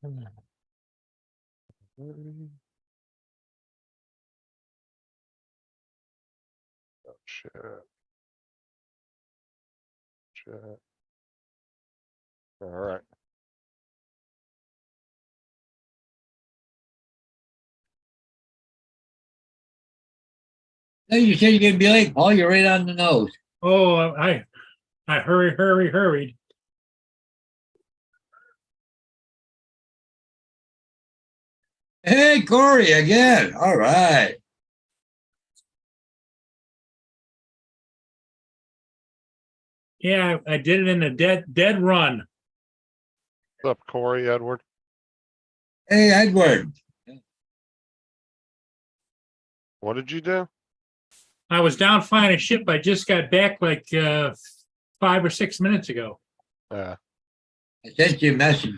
Oh, shit. Shit. All right. No, you said you're gonna be late, Paul. You're right on the nose. Oh, I hurried. Hey, Corey, again. All right. Yeah, I did it in a dead run. What's up, Corey, Edward? Hey, Edward. What did you do? I was down flying a ship. I just got back like 5 or 6 minutes ago. Yeah. I sent you a message.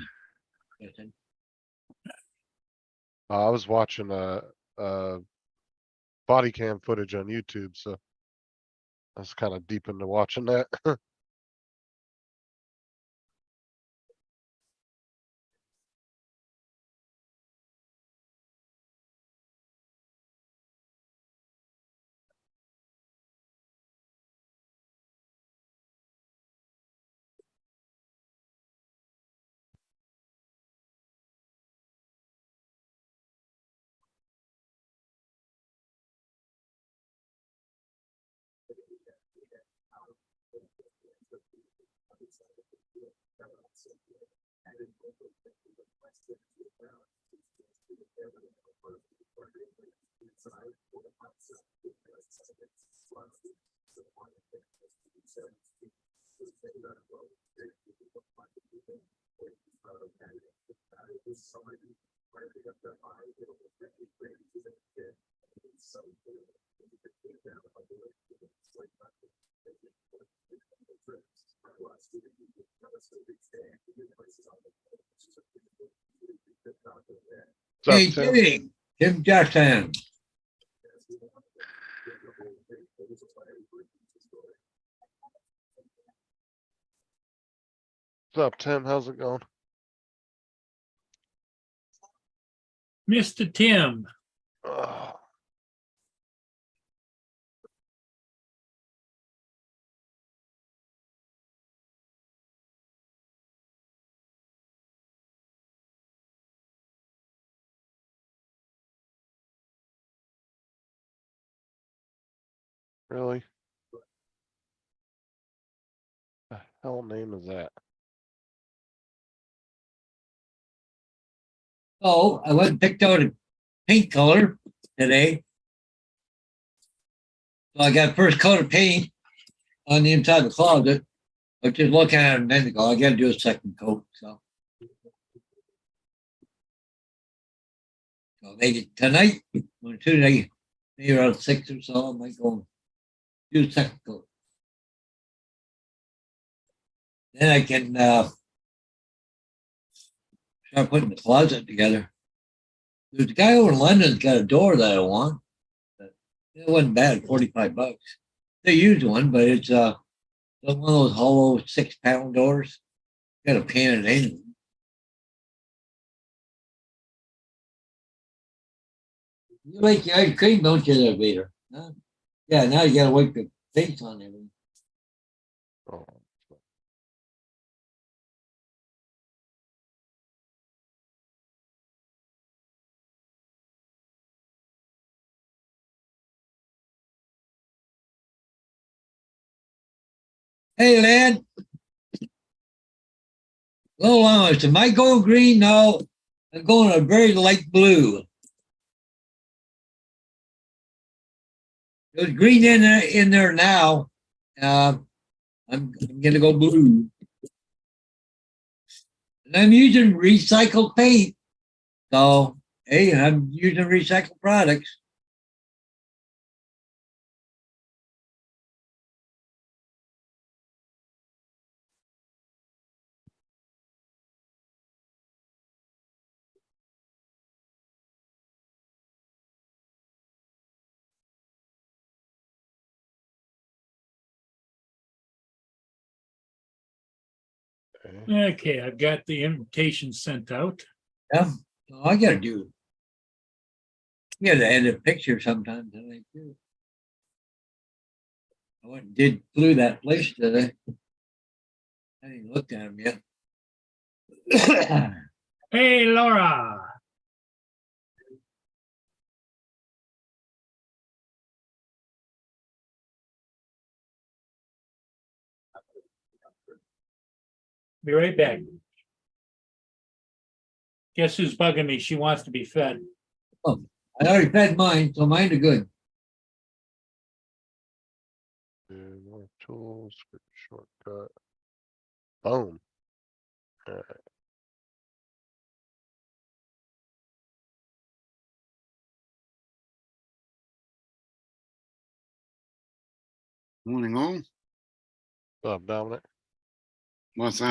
I was watching body cam footage on YouTube, so I was kind of deep into watching that. What's Hey, up, Tim? Jimmy. Tim Jackson. What's up, Tim? How's it going? Mr. Tim, Ugh. Really? The hell name is that? Oh, I went and picked out a paint color today. So I got first coat of paint on the inside of the closet. I was just looking at it a minute ago. I got to do a second coat. So maybe tonight or Tuesday, maybe around 6 or so, I might go and do a second coat. Then I can start putting the closet together. There's a guy over in London's got a door that I want. It wasn't bad, $45. They used one, but it's one of those hollow 6-pound doors. Got to pan it in. You like your ice cream, don't you, there, Peter? Huh? Yeah, now you got to wipe your face on everything. Oh. Hey, lad. Little Lawrence, am I going green? No, I'm going a very light blue. There's green in there now. I'm going to go blue. And I'm using recycled paint. So, hey, I'm using recycled products. Okay. okay, I've got the invitation sent out. Yeah, so I gotta do. You gotta edit pictures sometimes, I think too. I went and flew that place today. I haven't looked at them yet. Hey, Laura. Be right back. Guess who's bugging me? She wants to be fed. I already fed mine, so mine are good. And more tools, quick shortcut. Boom. Alright. Morning all. What's up, Dominic? What's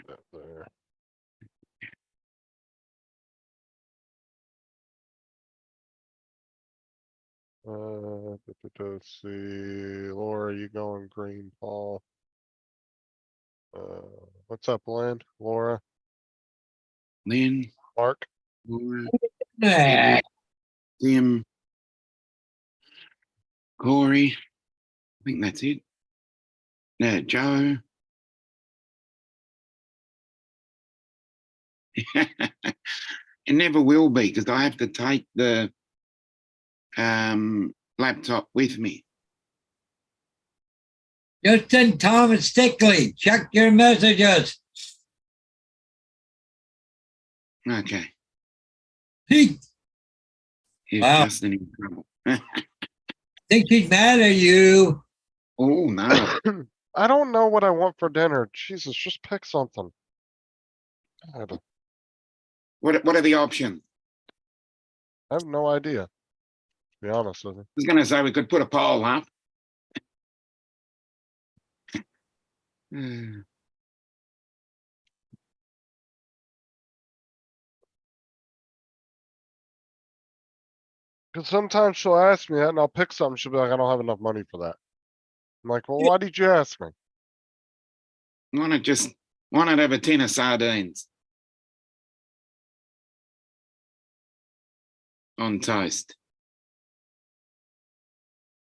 Up there. Let's see, Laura, you going green, Paul? What's up, Lynn? Laura, Lynn, Mark? Laura, Nah, Tim, Corey? I think that's it. No, Joe. It never will be because I have to take the laptop with me. Justin Thomas Stickley, check your messages. Okay. He Here's Wow. Justin in trouble. thinks he's mad at you. Oh no. I don't know what I want for dinner. Jesus, just pick something. God, What are the options? I have no idea. To be honest with you. I was gonna say we could put a poll up. Hmm. Cause sometimes she'll ask me that and I'll pick something. She'll be like, I don't have enough money for that. I'm like, well, why did you ask me? Why not have a tin of sardines on toast?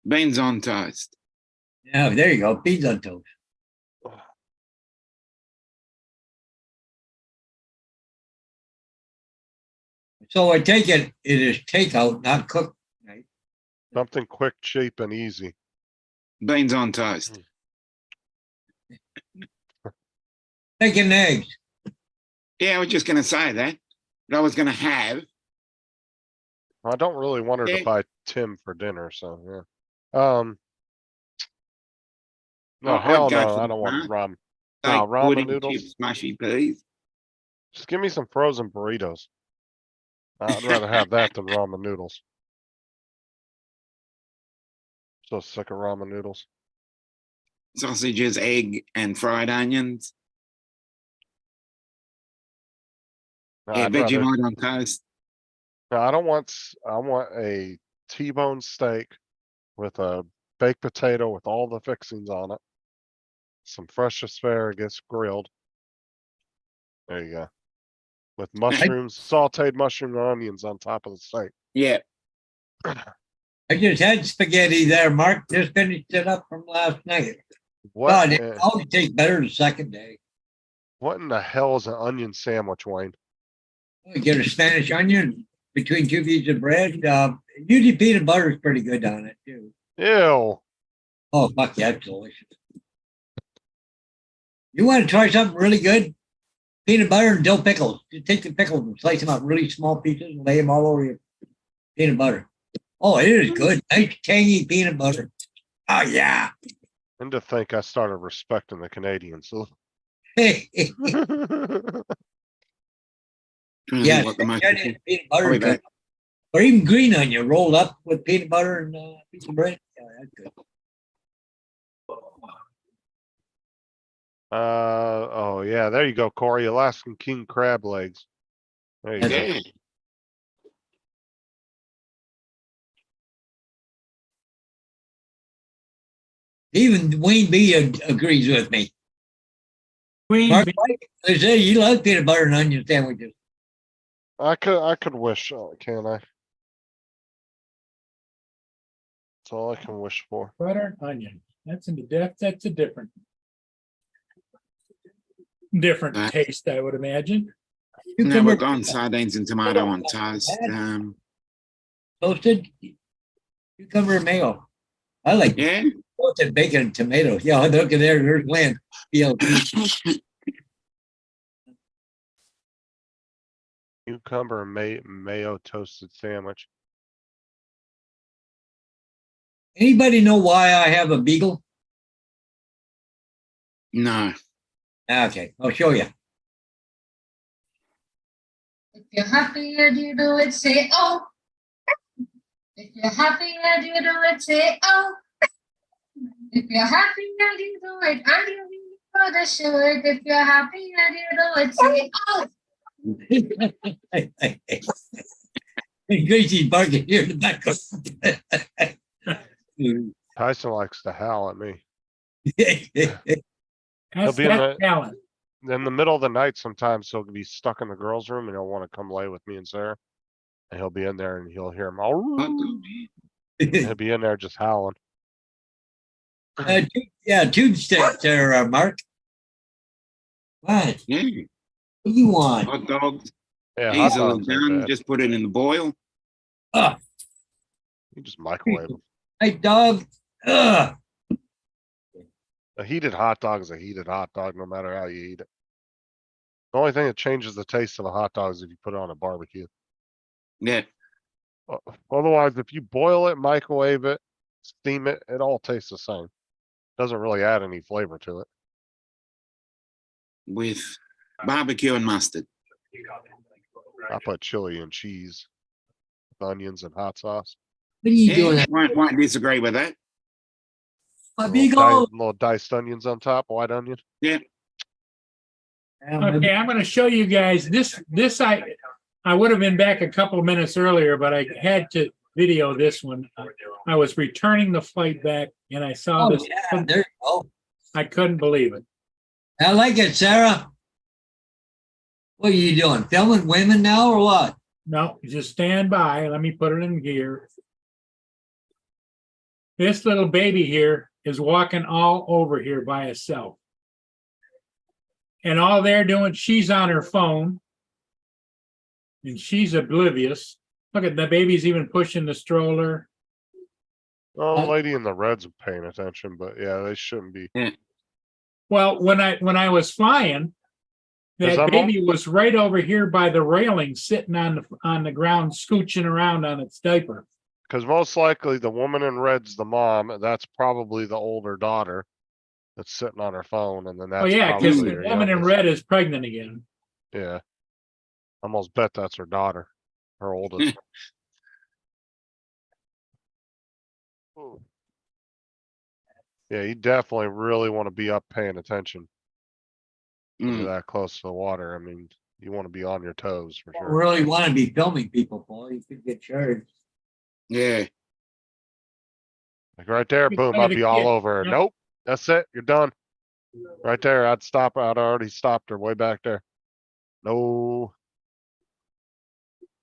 Beans on toast. Yeah, there you go. Beans on toast. So I take it is takeout, not cooked. Right? Something quick, cheap, and easy. Beans on toast. Bacon and eggs. Yeah, I was just gonna say that. But I was gonna have. I don't really want her to Yeah. buy Tim for dinner, so yeah. No, I'd hell go no, for I the don't want ramen. ramen. Steak, No, ramen pudding, noodles. chips, mushy peas. Just give me some frozen burritos. I'd rather have that than ramen noodles. So sick of ramen noodles. Sausages, egg, and fried onions. No, Yeah, I'd rather, Vegemite on toast. no, I don't want, I want a T-bone steak with a baked potato with all the fixings on it. Some fresh asparagus grilled. There you go. With mushrooms, sauteed mushroom and onions on top of the steak. Yeah. I just had spaghetti there, Mark. Just finished it up from last night. What, God, it always tastes better the second day. what in the hell is an onion sandwich, Wayne? You get a Spanish onion between two pieces of bread. Usually peanut butter is pretty good on it too. Ew. Oh, fuck yeah, it's delicious. You want to try something really good? Peanut butter and dill pickles. You take the pickles and slice them out really small pieces and lay them all over your peanut butter. Oh, it is good. Nice tangy peanut butter. Oh yeah. And to think I started respecting the Canadians. So- Yeah, Trying to think what the most peanut butter I'll is be good. back. Or even green onion rolled up with peanut butter and a piece of bread. Yeah, that's good. Oh yeah, there you go, Corey. Alaskan king crab legs. There you go. Yeah. Even Wayne B agrees with me. Queen Mark, bee, they say you love peanut butter and onion sandwiches. I could wish, can I? That's all I can wish for. butter, and onion. That's in the depth. That's a different Right. taste, I would imagine. No, Cucumber we're gone sardines and tomato on toast. toasted, cucumber and mayo. I like Yeah. toasted bacon and tomato. Yeah, look at there. There's Lynn. Yeah, Cucumber and mayo toasted sandwich. anybody know why I have a beagle? No. Okay, I'll show you. If you're happy and you do it, say oh. If you're happy and you do it, say oh. If you're happy and you do it, and you really gotta show it. If you're happy and you do it, say oh. Hey, Gracie's barking here in the background. Tyson likes to howl at me. That's be in that the- talent. In the middle of the night, sometimes he'll be stuck in the girls' room and he'll want to come lay with me and Sarah. And he'll be in there and he'll hear him. He'll be in there just howling. Yeah, tube sticks there, Mark. What? Yeah. What do you want? Hot dogs. Yeah, hot Easily dogs ain't done. bad. Just put it in the boil. Ugh, You just microwave them. hey, dog. Ugh. A heated hot dog is a heated hot dog, no matter how you eat it. The only thing that changes the taste of a hot dog is if you put it on a barbecue. Yeah. Otherwise, if you boil it, microwave it, steam it, it all tastes the same. Doesn't really add any flavor to it. With barbecue and mustard. I put chili and cheese, with onions and hot sauce. What are you Yeah, doing? won't disagree with that. My Little beagle. little diced onions on top, white onion. Yeah. Okay, I'm gonna show you guys this I would have been back a couple of minutes earlier, but I had to video this one. I was returning the flight back and I saw Oh, this. yeah, there you go. I couldn't believe it. I like it, Sarah. What are you doing? Filming women now or what? No, just stand by. Let me put it in gear. This little baby here is walking all over here by herself. And all they're doing, she's on her phone. And she's oblivious. Look at the baby's even pushing the stroller. Oh, the lady in the red's paying attention, but yeah, they shouldn't be. Well, when I was flying, Is that that baby was right over here by the railing, sitting on the ground, scooching around on its diaper. Cause most likely the woman in red's the mom, and that's probably the older daughter. That's sitting on her phone, and then that's Oh yeah, because probably the her woman in youngest. red is pregnant again. Yeah. Almost bet that's her daughter, her oldest. Ooh. Yeah, you definitely really wanna be up paying attention. When you're Mm. that close to the water. I mean, you wanna be on your toes for Don't sure. really want to be filming people, Paul. You could get charged. Yeah. Like right there, Good boom, play I'd the be all kid. over her. Yep. Nope, that's it, you're done. Right there, I'd stop, I'd already stopped her way back there. No,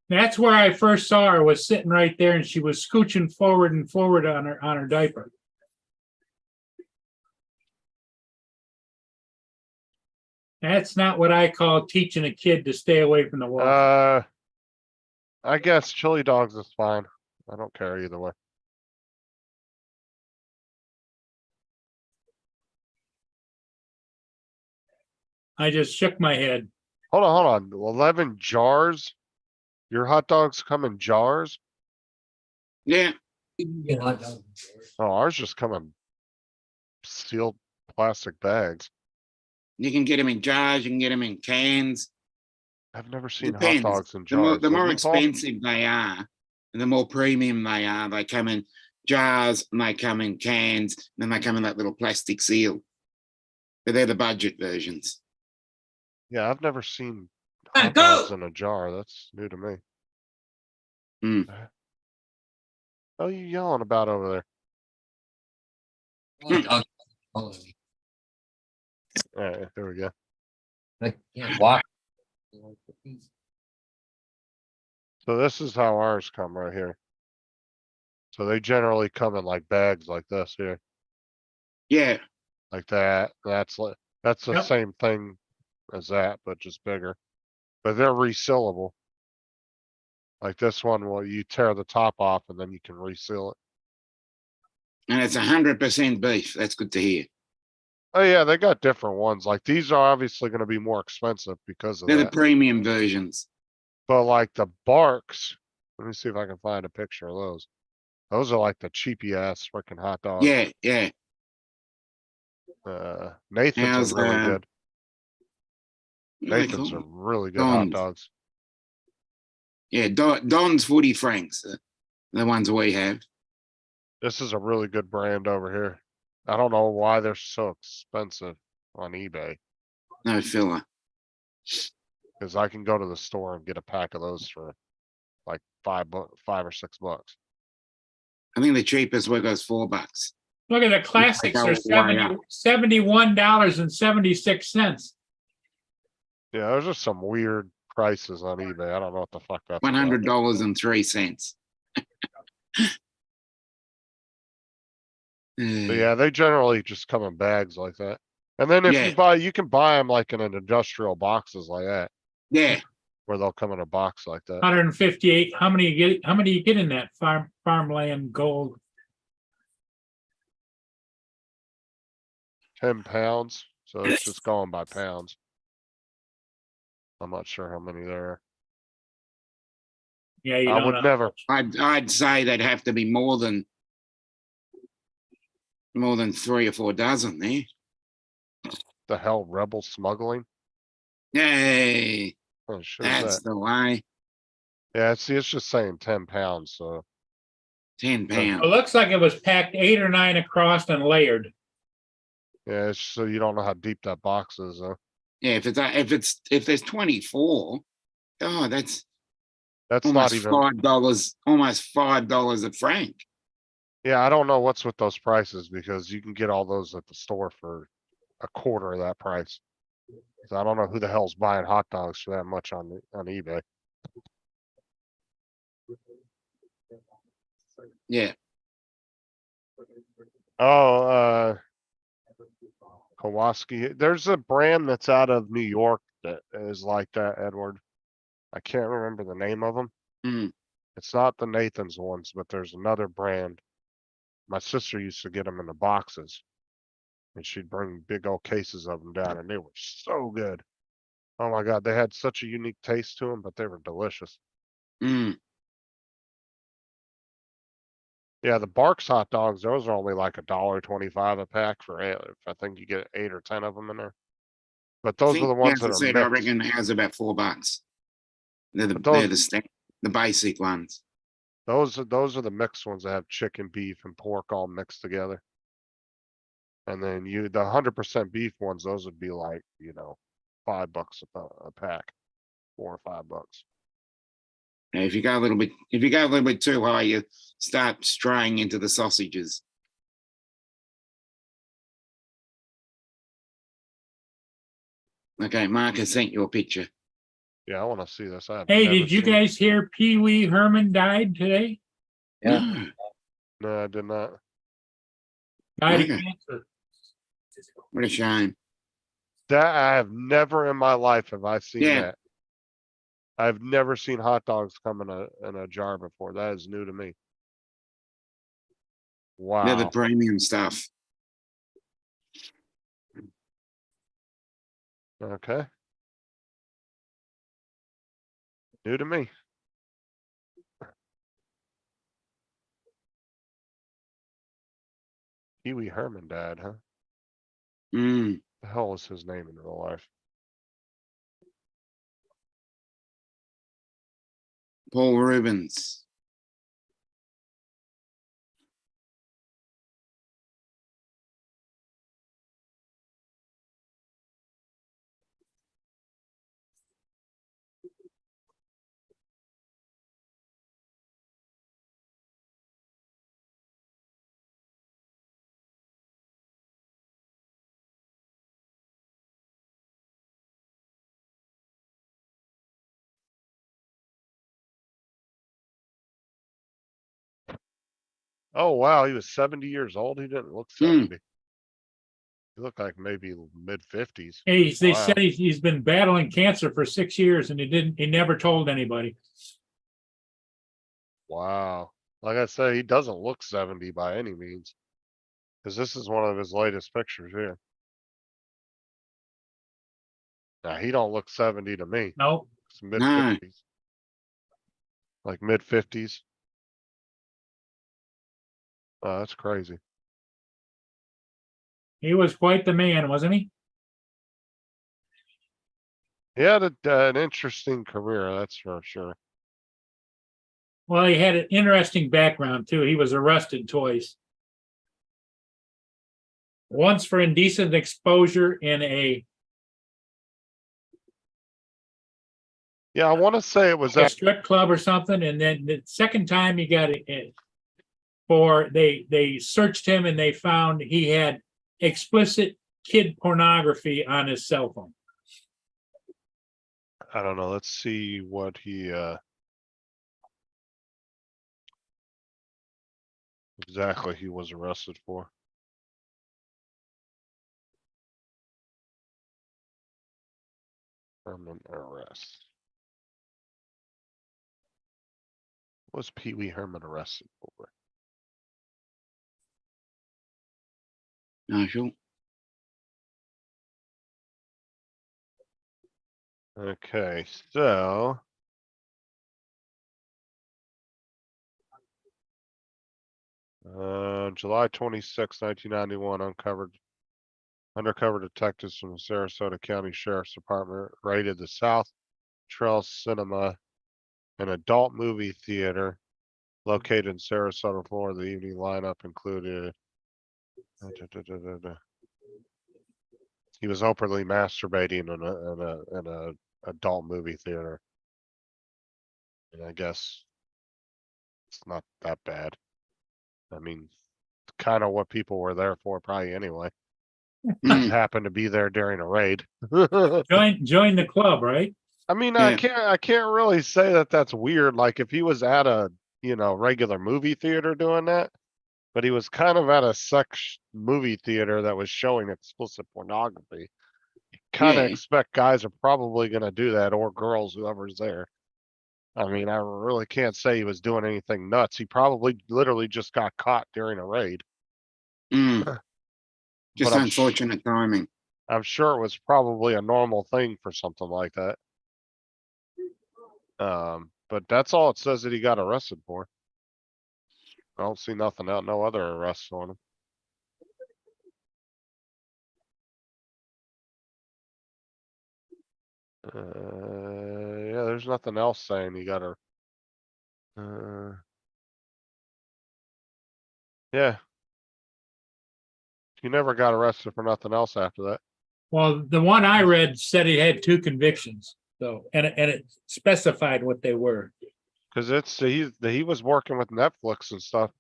That's where I first saw her, was sitting right there and she was scooching forward and forward on her diaper. That's not what I call teaching a kid to stay away from the water. I guess chili dogs is fine. I don't care either way. I just shook my head. Hold on, 11 jars? Your hot dogs come in jars? Yeah. You can get hot dogs. Oh, ours just come in sealed plastic bags. You can get them in jars. You can get them in cans. I've never seen hot Depends. dogs in The more, jars. the more Have you, Paul? expensive they are, and the more premium they are, they come in jars and they come in cans, and then they come in that little plastic seal. But they're the budget versions. Yeah, I've never seen Ah, hot go! dogs in a jar. That's new to me. Hmm. What are you yelling about over there? I Alright, there we go. can't walk. So this is how ours come right here. So they generally come in like bags like this here, Yeah, like that. That's the Yep. same thing as that, but just bigger. But they're resealable. Like this one, well, you tear the top off and then you can reseal it. and it's 100% beef. That's good to hear. Oh yeah, they got different ones. Like these are obviously gonna be more expensive because of They're the that. premium versions. But like the Barks, let me see if I can find a picture of those. Those are like the cheapy ass freaking hot dogs. Yeah, yeah. Nathan's How's, are really good. What are they Nathan's are called? really good hot Don's. dogs. Yeah, Don's Footy Franks, the ones we have. This is a really good brand over here. I don't know why they're so expensive on eBay, No filler. because I can go to the store and get a pack of those for like $5 or $6. I think the cheapest we got is $4. Look at the classics go are way up. $71.76. Yeah, those are some weird prices on eBay. I don't know what the fuck that's about. $100.03. But yeah, they generally just come in bags like that. And then if Yeah. you buy, you can buy them like in an industrial boxes like that, Yeah, where they'll come in a box like that. 158. How many you get in that farmland gold? 10 pounds, so it's just going by pounds. I'm not sure how many there are. Yeah, you I don't would know. never, I'd say they'd have to be more than 3 or 4 dozen there. the hell, rebel smuggling? Yay, Oh, shit, that's the way. yeah, see, it's just saying 10 pounds, so 10 It pounds. looks like it was packed 8 or 9 across and layered. yeah, it's so you don't know how deep that box is, Yeah, if there's 24, oh, that's that's not almost even, $5 a franc. yeah, I don't know what's with those prices because you can get all those at the store for a quarter of that price. So I don't know who the hell's buying hot dogs for that much on eBay. Yeah, Oh, Kowalski, there's a brand that's out of New York that is like that, Edward. I can't remember the name of them. mm, It's not the Nathan's ones, but there's another brand. My sister used to get them in the boxes. And she'd bring big old cases of them down and they were so good. Oh my God, they had such a unique taste to them, but they were delicious. mm. Yeah, the Barks hot dogs, those are only like $1.25 a pack for eight. I think you get 8 or 10 of them in there. But I those are think, the ones as that I are said, I mixed. reckon ours about $4. They're But those, the basic ones. those are the mixed ones that have chicken, beef, and pork all mixed together. And then the 100% beef ones, those would be like, $5 a pack, $4 or $5. Now, if you go a little bit too high, you start straying into the sausages. Okay, Mark has sent you a picture. Yeah, I want to see this. I've Hey, never did you seen- guys hear Pee Wee Herman died today? Yeah. No. No, I did not. Died of Okay. cancer. What a shame. That I have never in my life have I seen Yeah. that. I've never seen hot dogs come in a jar before. That is new to me. They're the Wow. premium stuff. Okay. New to me. Pee Wee Herman died, huh? Mm. The hell was his name in real life? Paul Rubens. Oh, wow, he was 70 years old. He didn't look Hmm. 70. He looked like maybe mid-50s. Hey, they Wow. said he's been battling cancer for 6 years and he never told anybody. Wow. Like I say, he doesn't look 70 by any means. Cause this is one of his latest pictures here. Now, he don't look 70 to me. No, It's mid-50s. Like mid-50s. Oh, that's crazy. he was quite the man, wasn't he? He had an interesting career, that's for sure. Well, he had an interesting background too. He was arrested twice. Once for indecent exposure in a Yeah, I want to say it was a at, strip club or something, and then the second time he got it they searched him and they found he had explicit kid pornography on his cell phone. I don't know, let's see what he, exactly he was arrested for. Herman arrest. What was Pee Wee Herman arrested for? Marshall. Okay, so. July 26, 1991, undercover detectives from the Sarasota County Sheriff's Department raided the South Trail Cinema, an adult movie theater located in Sarasota, Florida. The evening lineup included. He was openly masturbating in a adult movie theater. And I guess it's not that bad. I mean, kind of what people were there for probably anyway. Just Hmm. happened to be there during a raid. Join the club, right? I mean, Yeah. I can't really say that that's weird. Like if he was at a, regular movie theater doing that, but he was kind of at a sex movie theater that was showing explicit pornography. Kind of Yeah. expect guys are probably going to do that, or girls, whoever's there. I mean, I really can't say he was doing anything nuts. He probably literally just got caught during a raid. Hmm. Just But unfortunate timing. I'm sure it was probably a normal thing for something like that. But that's all it says that he got arrested for. I don't see nothing out, no other arrests on him. Yeah, there's nothing else saying he got yeah. He never got arrested for nothing else after that. Well, the one I read said he had 2 convictions, so and it specified what they were. Cause he was working with Netflix and stuff,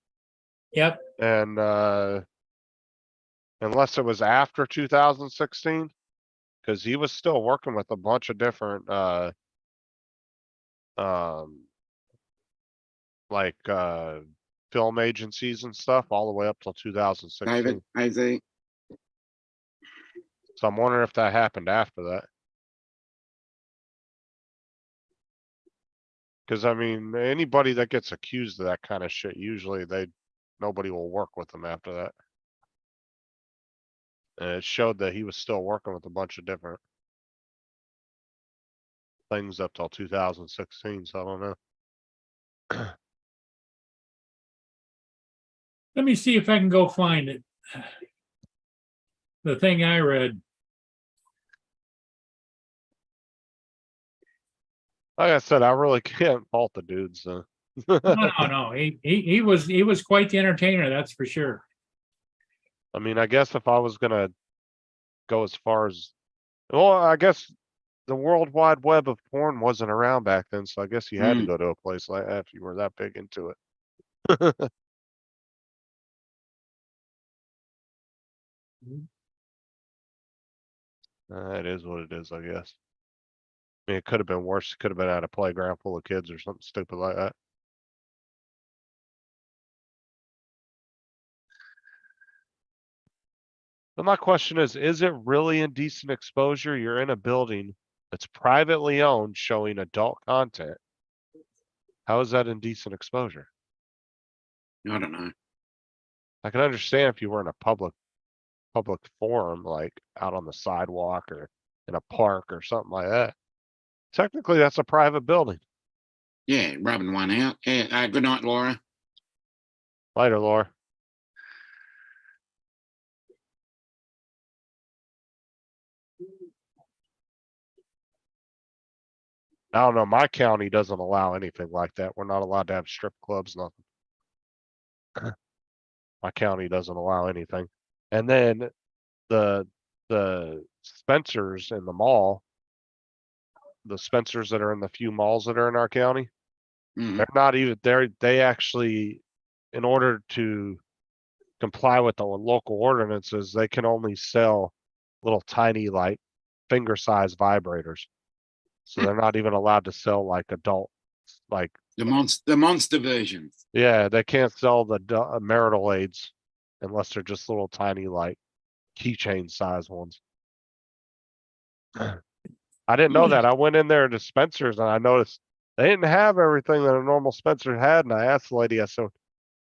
Yep, and, unless it was after 2016, cause he was still working with a bunch of different, um, like, film agencies and stuff all the way up till 2016. David, AZ. So I'm wondering if that happened after that. Cause I mean, anybody that gets accused of that kind of shit, usually nobody will work with them after that. And it showed that he was still working with a bunch of different things up till 2016, so I don't know. let me see if I can go find it. The thing I read. Like I said, I really can't fault the dudes, so. No. He was quite the entertainer, that's for sure. I mean, I guess if I was gonna go as far as, well, I guess the World Wide Web of porn wasn't around back then, so I guess you had to Hmm. go to a place like that if you were that big into it. It is what it is, I guess. I mean, it could have been worse. It could have been at a playground full of kids or something stupid like that. But my question is it really indecent exposure? You're in a building that's privately owned showing adult content. How is that indecent exposure? I don't know. I can understand if you were in a public forum, like out on the sidewalk or in a park or something like that. Technically, that's a private building. Yeah, rubbing one out. Yeah, good night, Laura. Later, Laura. I don't know, my county doesn't allow anything like that. We're not allowed to have strip clubs, nothing. My county doesn't allow anything. And then the Spencers in the mall, the Spencers that are in the few malls that are in our county, Mm. they're not even, they actually, in order to comply with the local ordinances, they can only sell little tiny, like finger-sized vibrators. So they're not even allowed to sell like adult, like, The monster versions. yeah, they can't sell the marital aids unless they're just little tiny, like keychain size ones. I didn't know that. I went in there to Spencer's and I noticed they didn't have everything that a normal Spencer had. And I asked the lady, I said,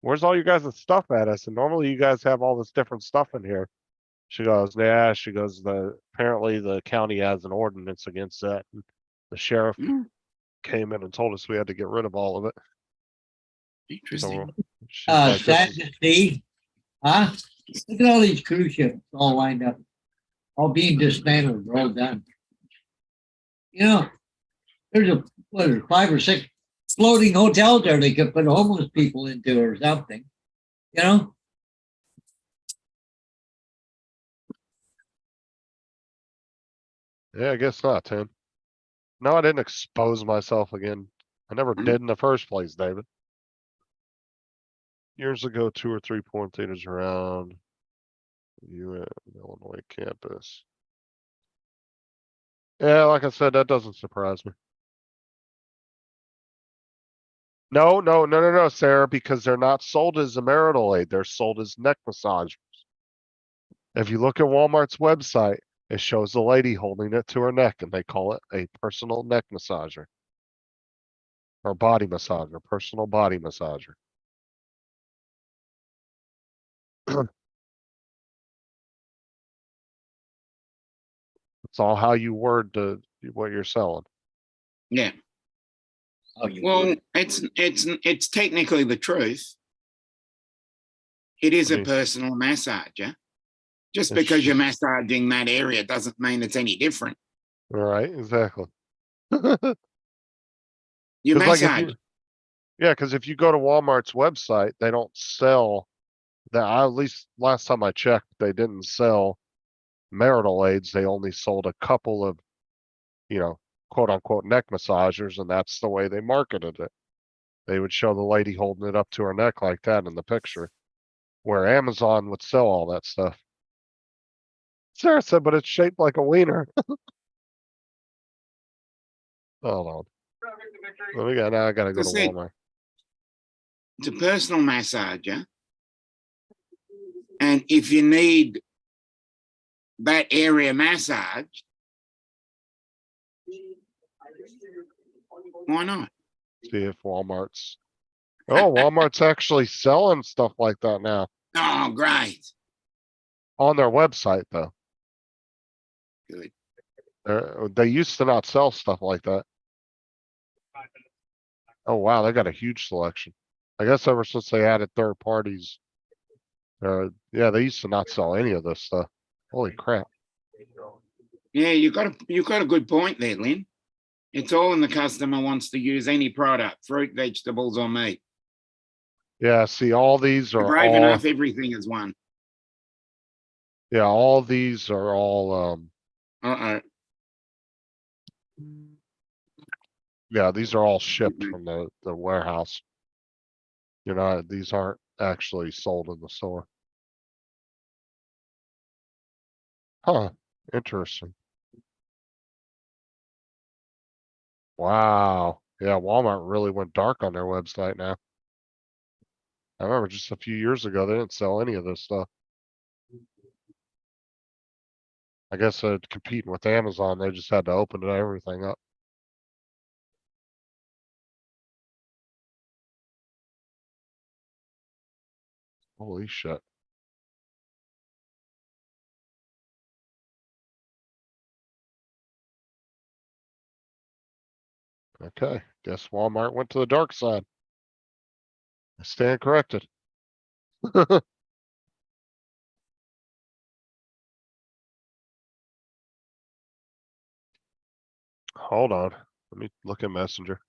where's all you guys' stuff at? I said, normally you guys have all this different stuff in here. She goes, yeah, she goes, apparently the county has an ordinance against that. And the sheriff Mm, came in and told us we had to get rid of all of it. interesting. So she's like, this Sad is- to see, huh? Look at all these cruise ships all lined up, all being dismantled, all done. You know, there's what, 5 or 6 floating hotels there they could put homeless people into or something, you know? yeah, I guess not, Tim. No, I didn't expose myself again. I never Mm. did in the first place, David. Years ago, 2 or 3 point theaters around Illinois campus. Yeah, like I said, that doesn't surprise me. No, Sarah, because they're not sold as a marital aid. They're sold as neck massage. If you look at Walmart's website, it shows the lady holding it to her neck and they call it a personal neck massager. Or body massager, personal body massager. It's all how you word what you're selling. Yeah. Oh, you Well, would. it's technically the truth. It is I a mean- personal massager. Just It's because you're just- massaging that area doesn't mean it's any different. All right, exactly. You 'Cause like if massage. you- Yeah, because if you go to Walmart's website, they don't sell that. At least last time I checked, they didn't sell marital aids. They only sold a couple of, quote unquote neck massagers, and that's the way they marketed it. They would show the lady holding it up to her neck like that in the picture, where Amazon would sell all that stuff. Sarah said, but it's shaped like a wiener. Hold on. Now I gotta go to That's it. Walmart. It's a personal massager. And if you need that area massage, why not? See if Walmart's. Oh, Walmart's actually selling stuff like that now Oh, great. on their website, though. Good. They used to not sell stuff like that. Oh, wow, they got a huge selection. I guess ever since they added third parties. Yeah, they used to not sell any of this stuff. Holy crap. Yeah, you got a good point there, Lynn. It's all in the customer wants to use any product, fruit, vegetables, or meat. Yeah, see, all these are Brave all, enough, everything is one. yeah, all these are all, Uh-oh. yeah, these are all shipped from the warehouse. These aren't actually sold in the store. Huh, interesting. Wow. Yeah, Walmart really went dark on their website now. I remember just a few years ago, they didn't sell any of this stuff. I guess competing with Amazon, they just had to open everything up. Holy shit. Okay, guess Walmart went to the dark side. I stand corrected. Hold on, let me look at Messenger.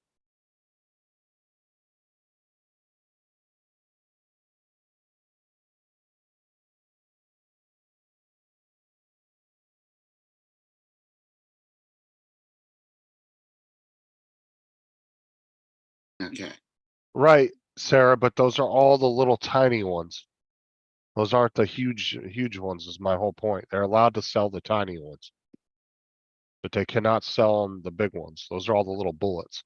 Okay. Right, Sarah, but those are all the little tiny ones. Those aren't the huge ones is my whole point. They're allowed to sell the tiny ones. But they cannot sell them the big ones. Those are all the little bullets.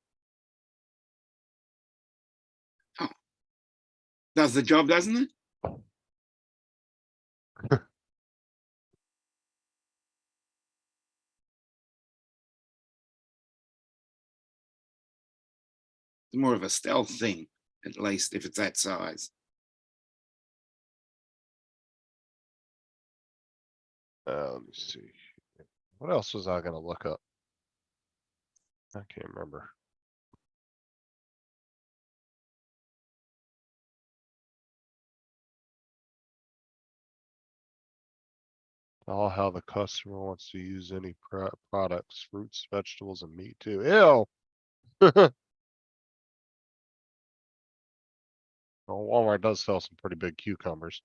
Does the job, doesn't it? It's more of a stealth thing, at least if it's that size. Let me see. What else was I gonna look up? I can't remember. All how the customer wants to use any products, fruits, vegetables, and meat too. Ew. Well, Walmart does sell some pretty big cucumbers.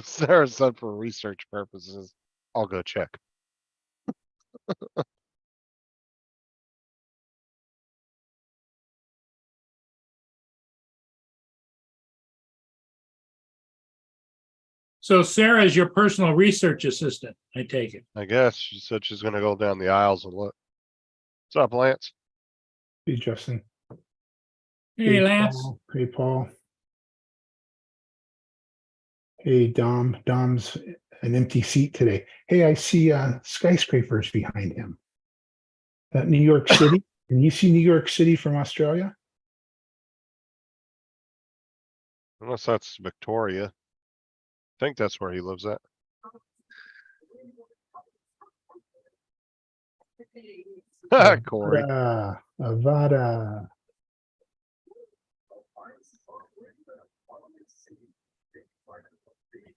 Sarah said for research purposes, I'll go check. So Sarah is your personal research assistant, I take it. I guess she said she's gonna go down the aisles and look. What's up, Lance? Hey, Justin. Hey, Lance. Paul. Hey, Paul. Hey, Dom. Dom's an empty seat today. Hey, I see skyscrapers behind him. That New York City. Can you see New York City from Australia? Unless that's Victoria. I think that's where he lives at. Corey. Avada.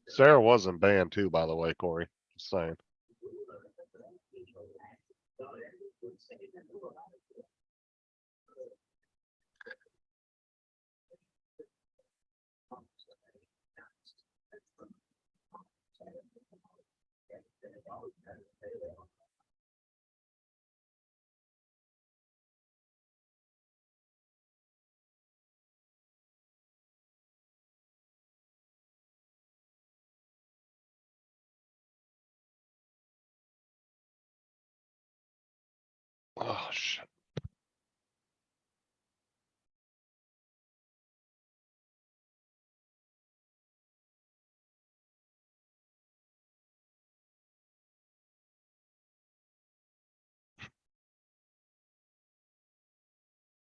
Sarah wasn't banned too, by the way, Corey. Just saying. Oh shit.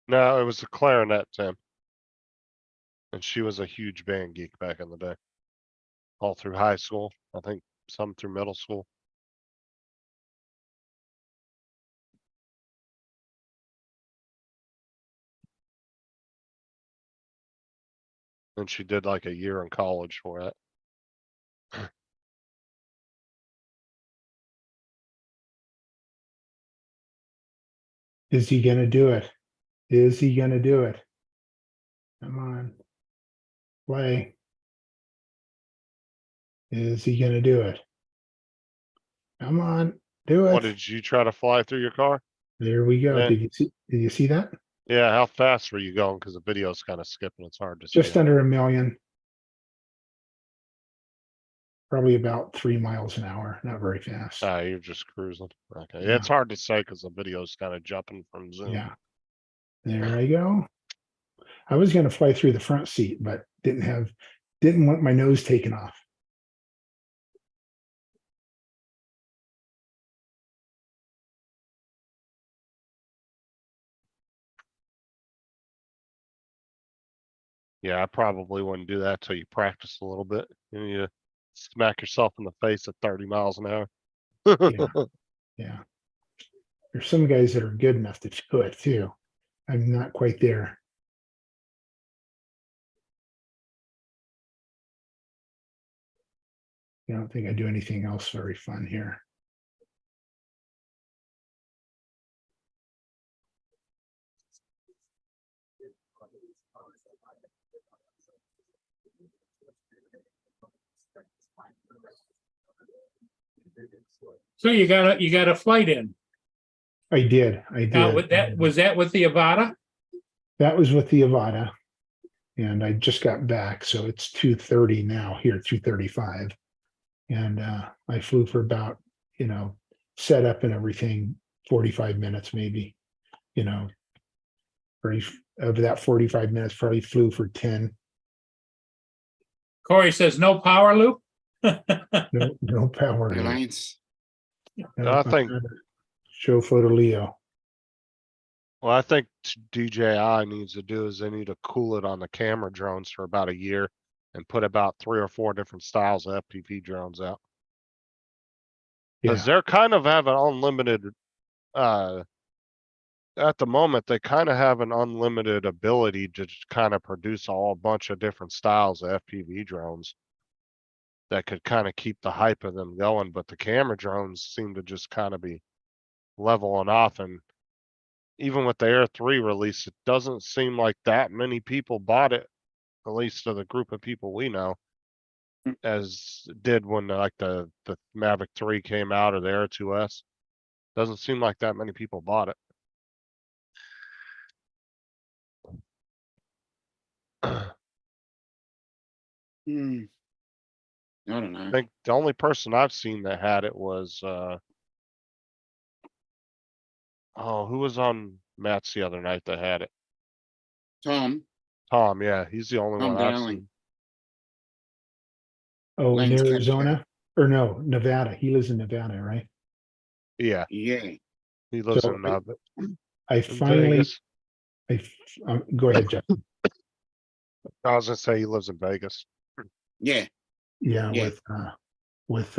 No, it was a clarinet, Tim. And she was a huge band geek back in the day. All through high school. I think some through middle school. And she did like a year in college for it. Is he gonna do it? Is he gonna do it? Come on. Play. Is he gonna do it? Come on, do What, it. did you try to fly through your car? There we go. Yeah. Did you see that? Yeah, how fast were you going? Because the video's kind of skipping. It's hard to see. Just under 1 million. Probably about 3 miles an hour, not very fast. You're just cruising. Okay, Yeah. it's hard to say because the video's kind of jumping from Zoom. Yeah. There I go. I was gonna fly through the front seat, but didn't want my nose taken off. Yeah, I probably wouldn't do that till you practice a little bit. You smack yourself in the face at 30 miles an hour. Yeah. Yeah. There's some guys that are good enough to do it too. I'm not quite there. I don't think I do anything else very fun here. So you got a flight in. I did. Now, with that, was that with the Avata? That was with the Avata. And I just got back, so it's 2:30 now here, 2:35. And I flew for about, set up and everything, 45 minutes maybe, over that 45 minutes, probably flew for 10. Corey says no power loop. No power. Reliance. No, I think- show photo Leo. Well, I think DJI needs to do is they need to cool it on the camera drones for about a year and put about 3 or 4 different styles of FPV drones out. Yeah, Cause they're kind of have an unlimited, at the moment, they kind of have an unlimited ability to just kind of produce a bunch of different styles of FPV drones. That could kind of keep the hype of them going, but the camera drones seem to just kind of be leveling off. And even with the Air 3 release, it doesn't seem like that many people bought it, at least of the group of people we know, as did when like the Mavic 3 came out or the Air 2S. Doesn't seem like that many people bought it. Hmm. I don't know. I think the only person I've seen that had it was, oh, who was on Matt's the other night that had it? Tom, Tom, yeah, he's the only Tom one I've Dowling. seen. oh, in Lane's cat- Arizona, or no, Nevada. He lives in Nevada, right? Yeah, yeah. he lives So in, I finally, Vegas. go ahead, Jeff. I was gonna say he lives in Vegas. Yeah. Yeah, Yeah. with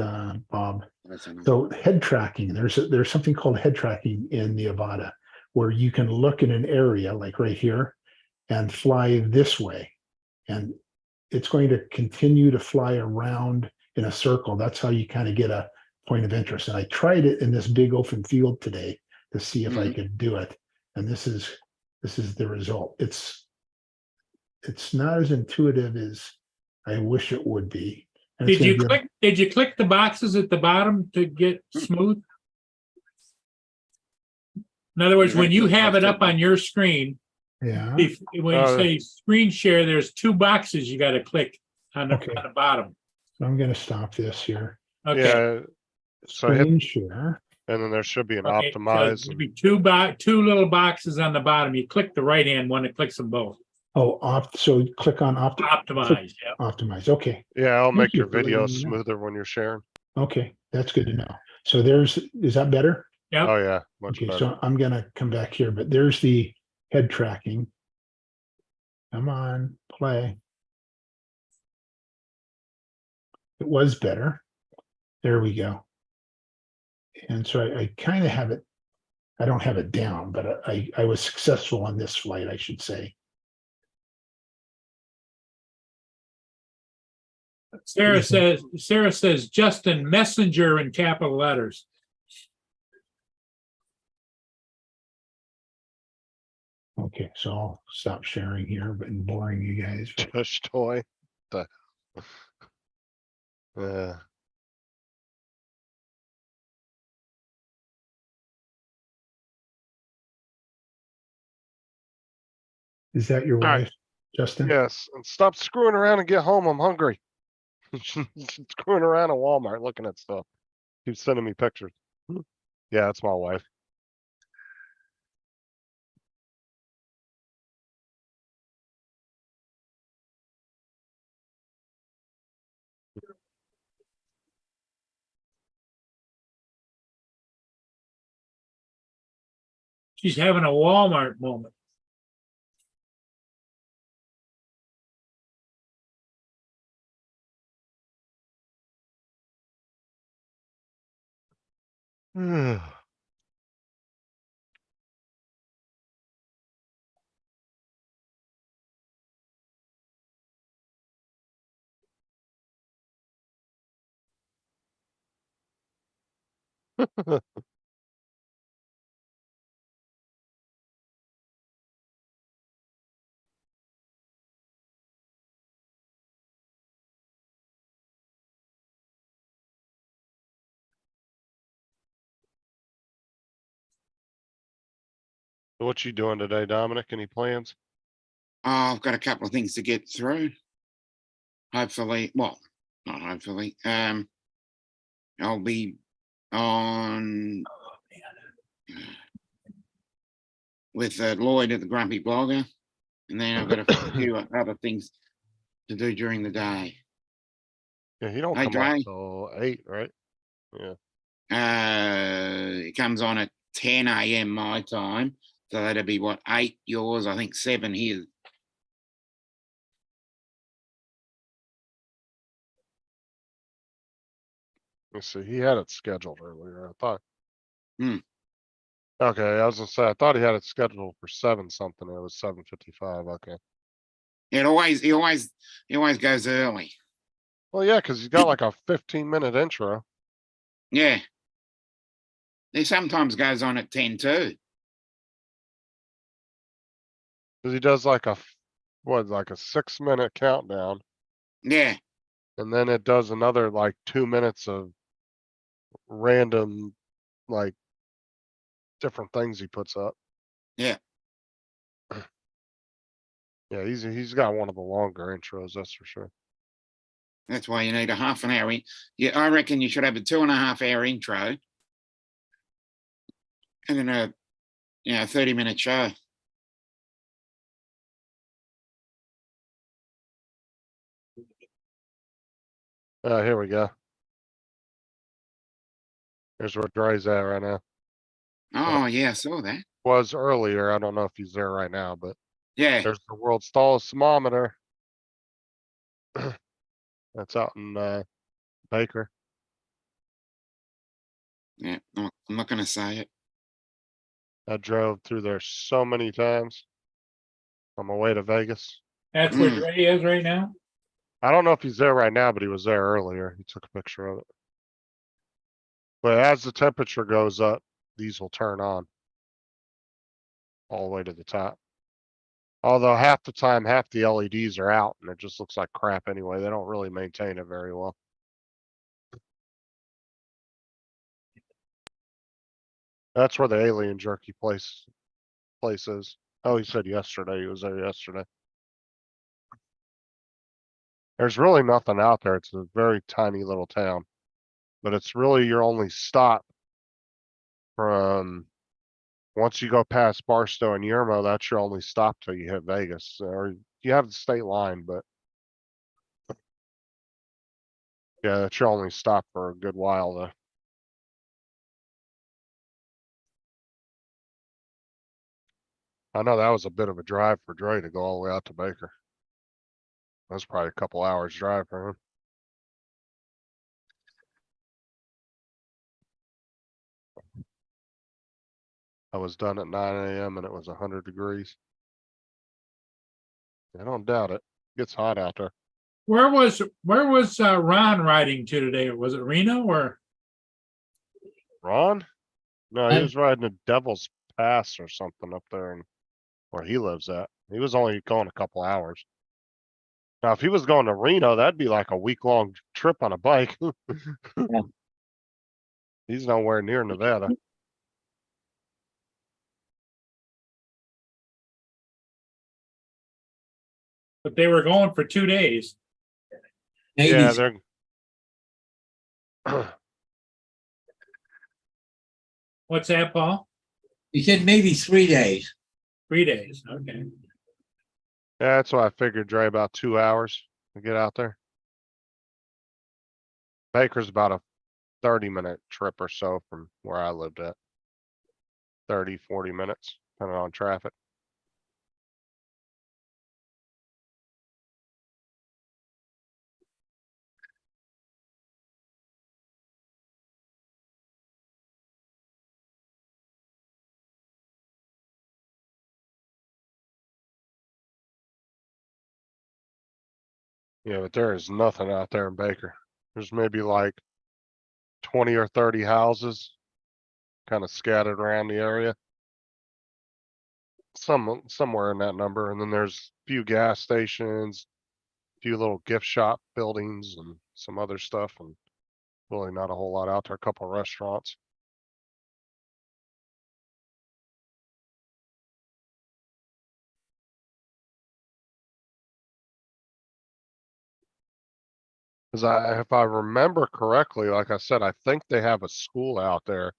Bob. That's enough. So head tracking, there's something called head tracking in the Avata, where you can look in an area like right here and fly this way. And it's going to continue to fly around in a circle. That's how you kind of get a point of interest. And I tried it in this big open field today to see if I could do it. And this is the result. It's not as intuitive as I wish it would be. And it's Did you click the boxes at the bottom to get smooth? In other words, You when gotta you click have it both up on your screen, Yeah. when you say screen share, there's 2 boxes you gotta click on Okay. the bottom. So I'm going to stop this here. Okay. Yeah, so hit, Screen share. and then there should be an Okay, so optimize. there'd be 2 little boxes on the bottom. You click the right hand one, it clicks them both. Oh, so click on Optimize, yeah. optimize. Okay. Yeah, it'll make you your for letting video me know. smoother when you're sharing. Okay. That's good to know. So is that better? Yep. Oh, yeah, much Okay. better. So I'm going to come back here, but there's the head tracking. Come on, play. It was better. There we go. And so I kind of have it. I don't have it down, but I was successful on this flight, I should say. Sarah says Justin Messenger in capital letters. Okay, so I'll stop sharing here, but boring you guys. But Tush toy. The. Uh, is that your right. wife, Justin? yes, and stop screwing around and get home. I'm hungry. Going around a Walmart looking at stuff. Keeps sending me pictures. Yeah, that's my wife. She's having a Walmart moment. What you doing today, Dominic? Any plans? Oh, I've got a couple of things to get through. Hopefully, well, not hopefully. I'll be on with Lloyd at the Grumpy Blogger, and then I've got a few other things to do during the day. Yeah, he don't Hey, come on Dre. till 8, right? Yeah. It comes on at 10 a.m. my time, so that'll be what 8 yours. I think 7 here. Let's see. He had it scheduled earlier. I thought. Hmm. Okay, I was gonna say I thought he had it scheduled for 7 something. It was 7:55. Okay. He always goes early. Well, yeah, because he's got like a 15-minute intro. Yeah. He sometimes goes on at 10 too. Because he does like like a 6-minute countdown, Yeah. and then it does another like 2 minutes of random, like different things he puts up. Yeah. Yeah, he's got one of the longer intros, that's for sure. That's why you need a half an hour. Yeah, I reckon you should have a 2.5 hour intro and then a 30-minute show. Here we go. Here's where Dre's at right now. Oh yeah, I saw that. Was earlier. I don't know if he's there right now, but Yeah. there's the world's tallest thermometer. That's out in Baker. Yeah. I'm not gonna say it. I drove through there so many times on my way to Vegas. That's where Mm. Dre is right now. I don't know if he's there right now, but he was there earlier. He took a picture of it. But as the temperature goes up, these will turn on all the way to the top. Although half the time, half the LEDs are out and it just looks like crap anyway. They don't really maintain it very well. That's where the alien jerky place is. Oh, he said yesterday. He was there yesterday. There's really nothing out there. It's a very tiny little town, but it's really your only stop from once you go past Barstow and Yermo, that's your only stop till you hit Vegas. Or you have the state line, but yeah, that's your only stop for a good while though. I know that was a bit of a drive for Dre to go all the way out to Baker. That's probably a couple hours drive for him. I was done at 9 a.m. and it was 100 degrees. I don't doubt it. Gets hot out there. Where was Ron riding to today? Was it Reno or? Ron? No, he I- was riding a Devil's Pass or something up there and where he lives at. He was only going a couple hours. Now, if he was going to Reno, that'd be like a week-long trip on a bike. He's nowhere near Nevada. But they were going for 2 days. Maybe, Yeah, they're. What's that, Paul? he said maybe 3 days. 3 days, okay. Yeah, that's why I figured, Dre, about 2 hours to get out there. Baker's about a 30-minute trip or so from where I lived at. 30, 40 minutes, depending on traffic. Yeah, but there is nothing out there in Baker. There's maybe like 20 or 30 houses kind of scattered around the area. Somewhere in that number. And then there's a few gas stations, a few little gift shop buildings and some other stuff, and really not a whole lot out there. A couple restaurants. Cause if I remember correctly, like I said, I think they have a school out there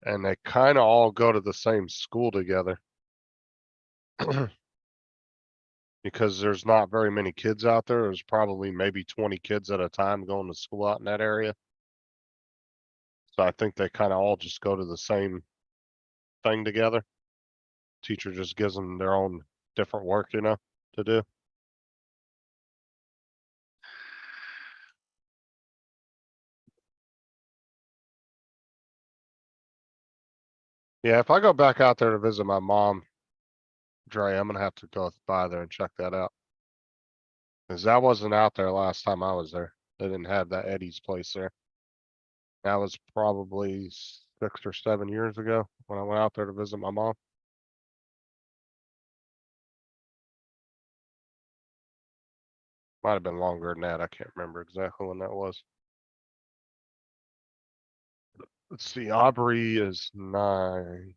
and they kind of all go to the same school together. Because there's not very many kids out there. There's probably maybe 20 kids at a time going to school out in that area. So I think they kind of all just go to the same thing together. Teacher just gives them their own different work, to do. Yeah, if I go back out there to visit my mom, Dre, I'm gonna have to go by there and check that out. Cause that wasn't out there last time I was there. They didn't have that Eddie's place there. That was probably 6 or 7 years ago when I went out there to visit my mom. Might have been longer than that. I can't remember exactly when that was. Let's see, Aubrey is 9.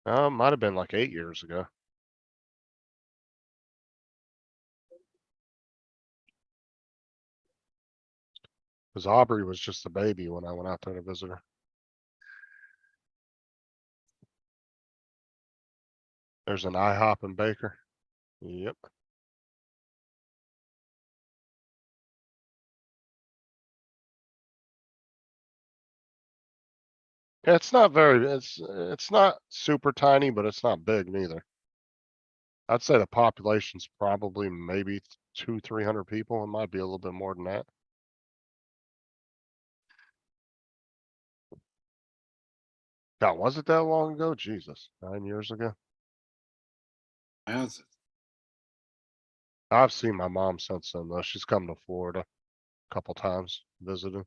Might have been like 8 years ago. Cause Aubrey was just a baby when I went out there to visit her. There's an IHOP in Baker. Yep. Yeah, it's not super tiny, but it's not big neither. I'd say the population's probably maybe 200-300 people. It might be a little bit more than that. God, was it that long ago? Jesus, 9 years ago. How's it? I've seen my mom since then though. She's come to Florida a couple times visiting.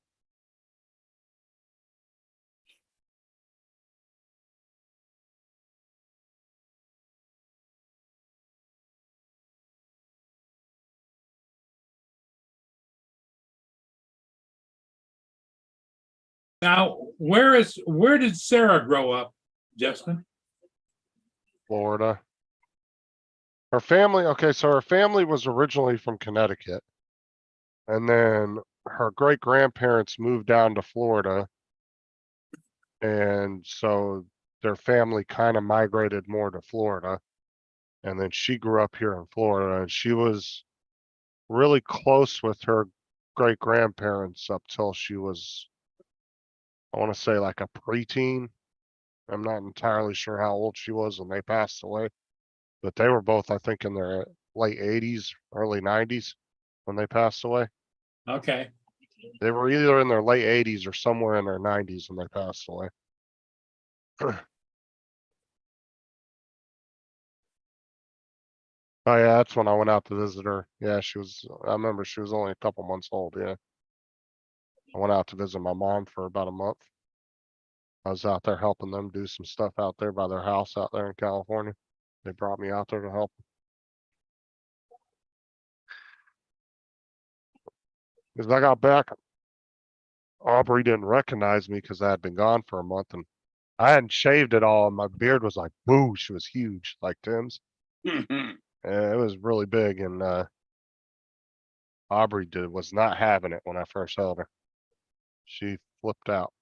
Now, where did Sarah grow up, Justin? Florida. Her family, okay, so her family was originally from Connecticut. And then her great grandparents moved down to Florida. And so their family kind of migrated more to Florida. And then she grew up here in Florida and she was really close with her great grandparents up till she was, I want to say like a preteen. I'm not entirely sure how old she was when they passed away, but they were both, I think, in their late 80s, early 90s when they passed away. Okay, They were either in their late 80s or somewhere in their 90s when they passed away. Oh yeah, that's when I went out to visit her. Yeah, I remember she was only a couple months old, yeah. I went out to visit my mom for about a month. I was out there helping them do some stuff out there by their house out there in California. They brought me out there to help. As I got back, Aubrey didn't recognize me because I had been gone for a month and I hadn't shaved at all and my beard was like whoosh, it was huge, like Tim's. It was really big and Aubrey was not having it when I first held her. She flipped out.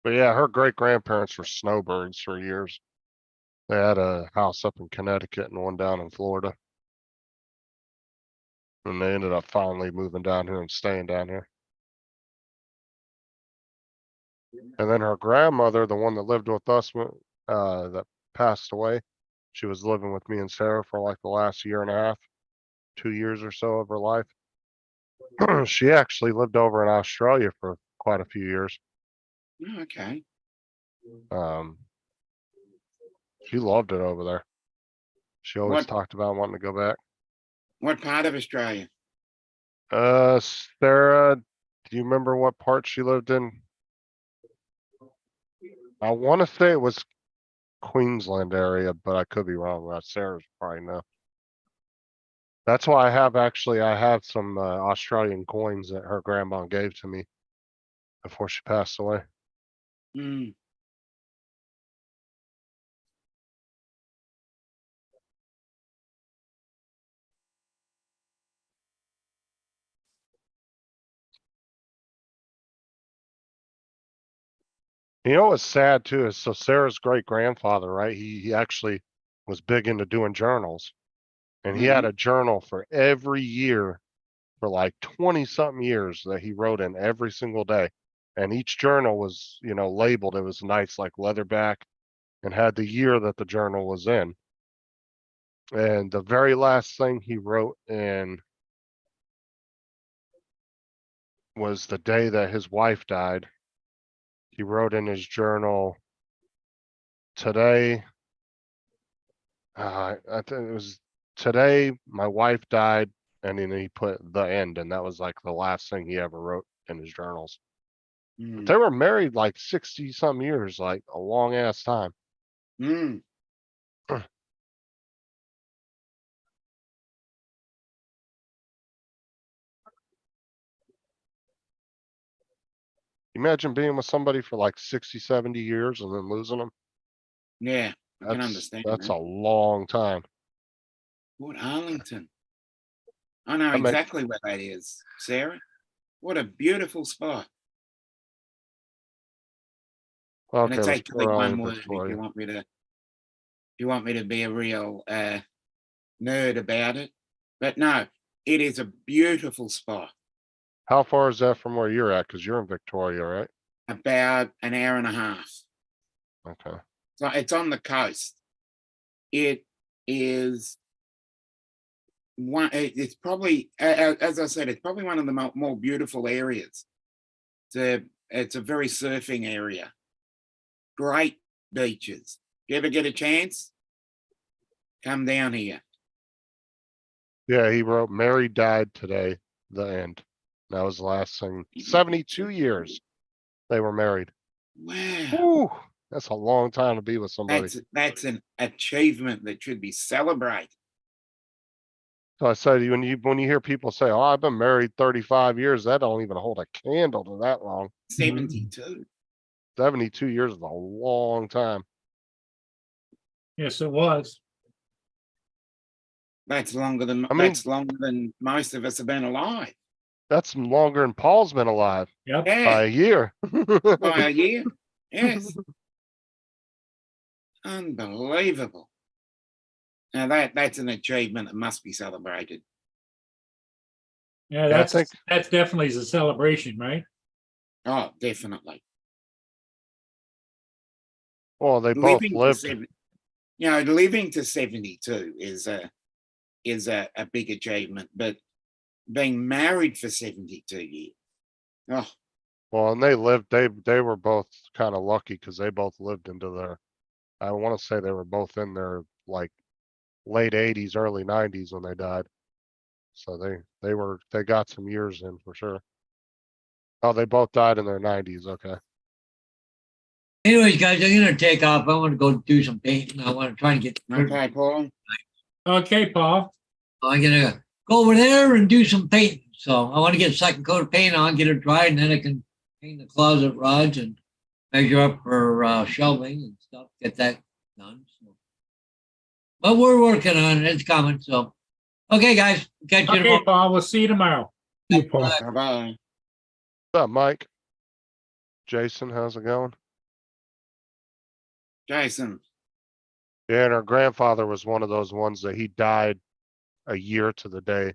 But yeah, her great grandparents were snowbirds for years. They had a house up in Connecticut and one down in Florida. And they ended up finally moving down here and staying down here. And then her grandmother, the one that lived with us, that passed away, she was living with me and Sarah for like the last year and a half, 2 years or so of her life. She actually lived over in Australia for quite a few years. Oh, okay. She loved it over there. She always What- talked about wanting to go back. What part of Australia? Sarah, do you remember what part she lived in? I want to say it was Queensland area, but I could be wrong. Sarah's probably know. That's why I have some Australian coins that her grandma gave to me before she passed away. Hmm. You know what's sad too is so Sarah's great grandfather, right? He actually was big into doing journals. And he had a journal for every year for like 20 something years that he wrote in every single day. And each journal was, labeled. It was nice, like leatherback, and had the year that the journal was in. And the very last thing he wrote in was the day that his wife died. He wrote in his journal, today, I think it was today my wife died, and then he put the end, and that was like the last thing he ever wrote in his journals. Hmm. They were married like 60 some years, like a long ass time. Hmm. Imagine being with somebody for like 60, 70 years and then losing them. Yeah, I can That's understand that's that. a long time. Port Arlington. I know That make- exactly where that is, Sarah. What a beautiful spot. And Okay, it's let's actually put her one on word if Victoria. you want me to be a real nerd about it. But no, it is a beautiful spot. How far is that from where you're at? Because you're in Victoria, right? About an hour and a half. Okay. So it's on the coast. It is one. It's probably, as I said, it's probably one of the more beautiful areas. It's a very surfing area. Great beaches. You ever get a chance? Come down here. Yeah, he wrote Mary died today, the end. That was the last thing. 72 years they were married. Wow. Whew, that's a long time to be with somebody. That's an achievement that should be celebrated. So I said, when you hear people say, "Oh, I've been married 35 years," that don't even hold a candle to that long. 72. 72 years is a long time. Yes, it was. That's longer than I mean- that's longer than most of us have been alive. That's longer than Paul's been alive Yep. by Yeah, a year. by a year. Yes. Unbelievable. Now that's an achievement that must be celebrated. Yeah, I that's think- that's definitely a celebration, right? Oh, definitely. Well, they both Living to lived. 70, living to 72 is a big achievement, but being married for 72 years. Oh, Well, and they were both kind of lucky because they both lived into their, I want to say they were both in their like late 80s, early 90s when they died. So they got some years in for sure. Oh, they both died in their 90s. Okay. Anyways, guys, I'm gonna take off. I want to go do some painting. I want to try and get. Okay, Paul. Okay, Paul. I'm gonna go over there and do some painting. So I want to get a second coat of paint on, get it dried, and then I can paint the closet rods and measure up for shelving and stuff. Get that done. So. But we're working on it. It's coming. So, okay, guys, catch you Okay, tomorrow. Paul, we'll see you tomorrow. See you, Paul. Bye-bye. What's up, Mike? Jason, how's it going? Jason. Yeah, and her grandfather was one of those ones that he died a year to the day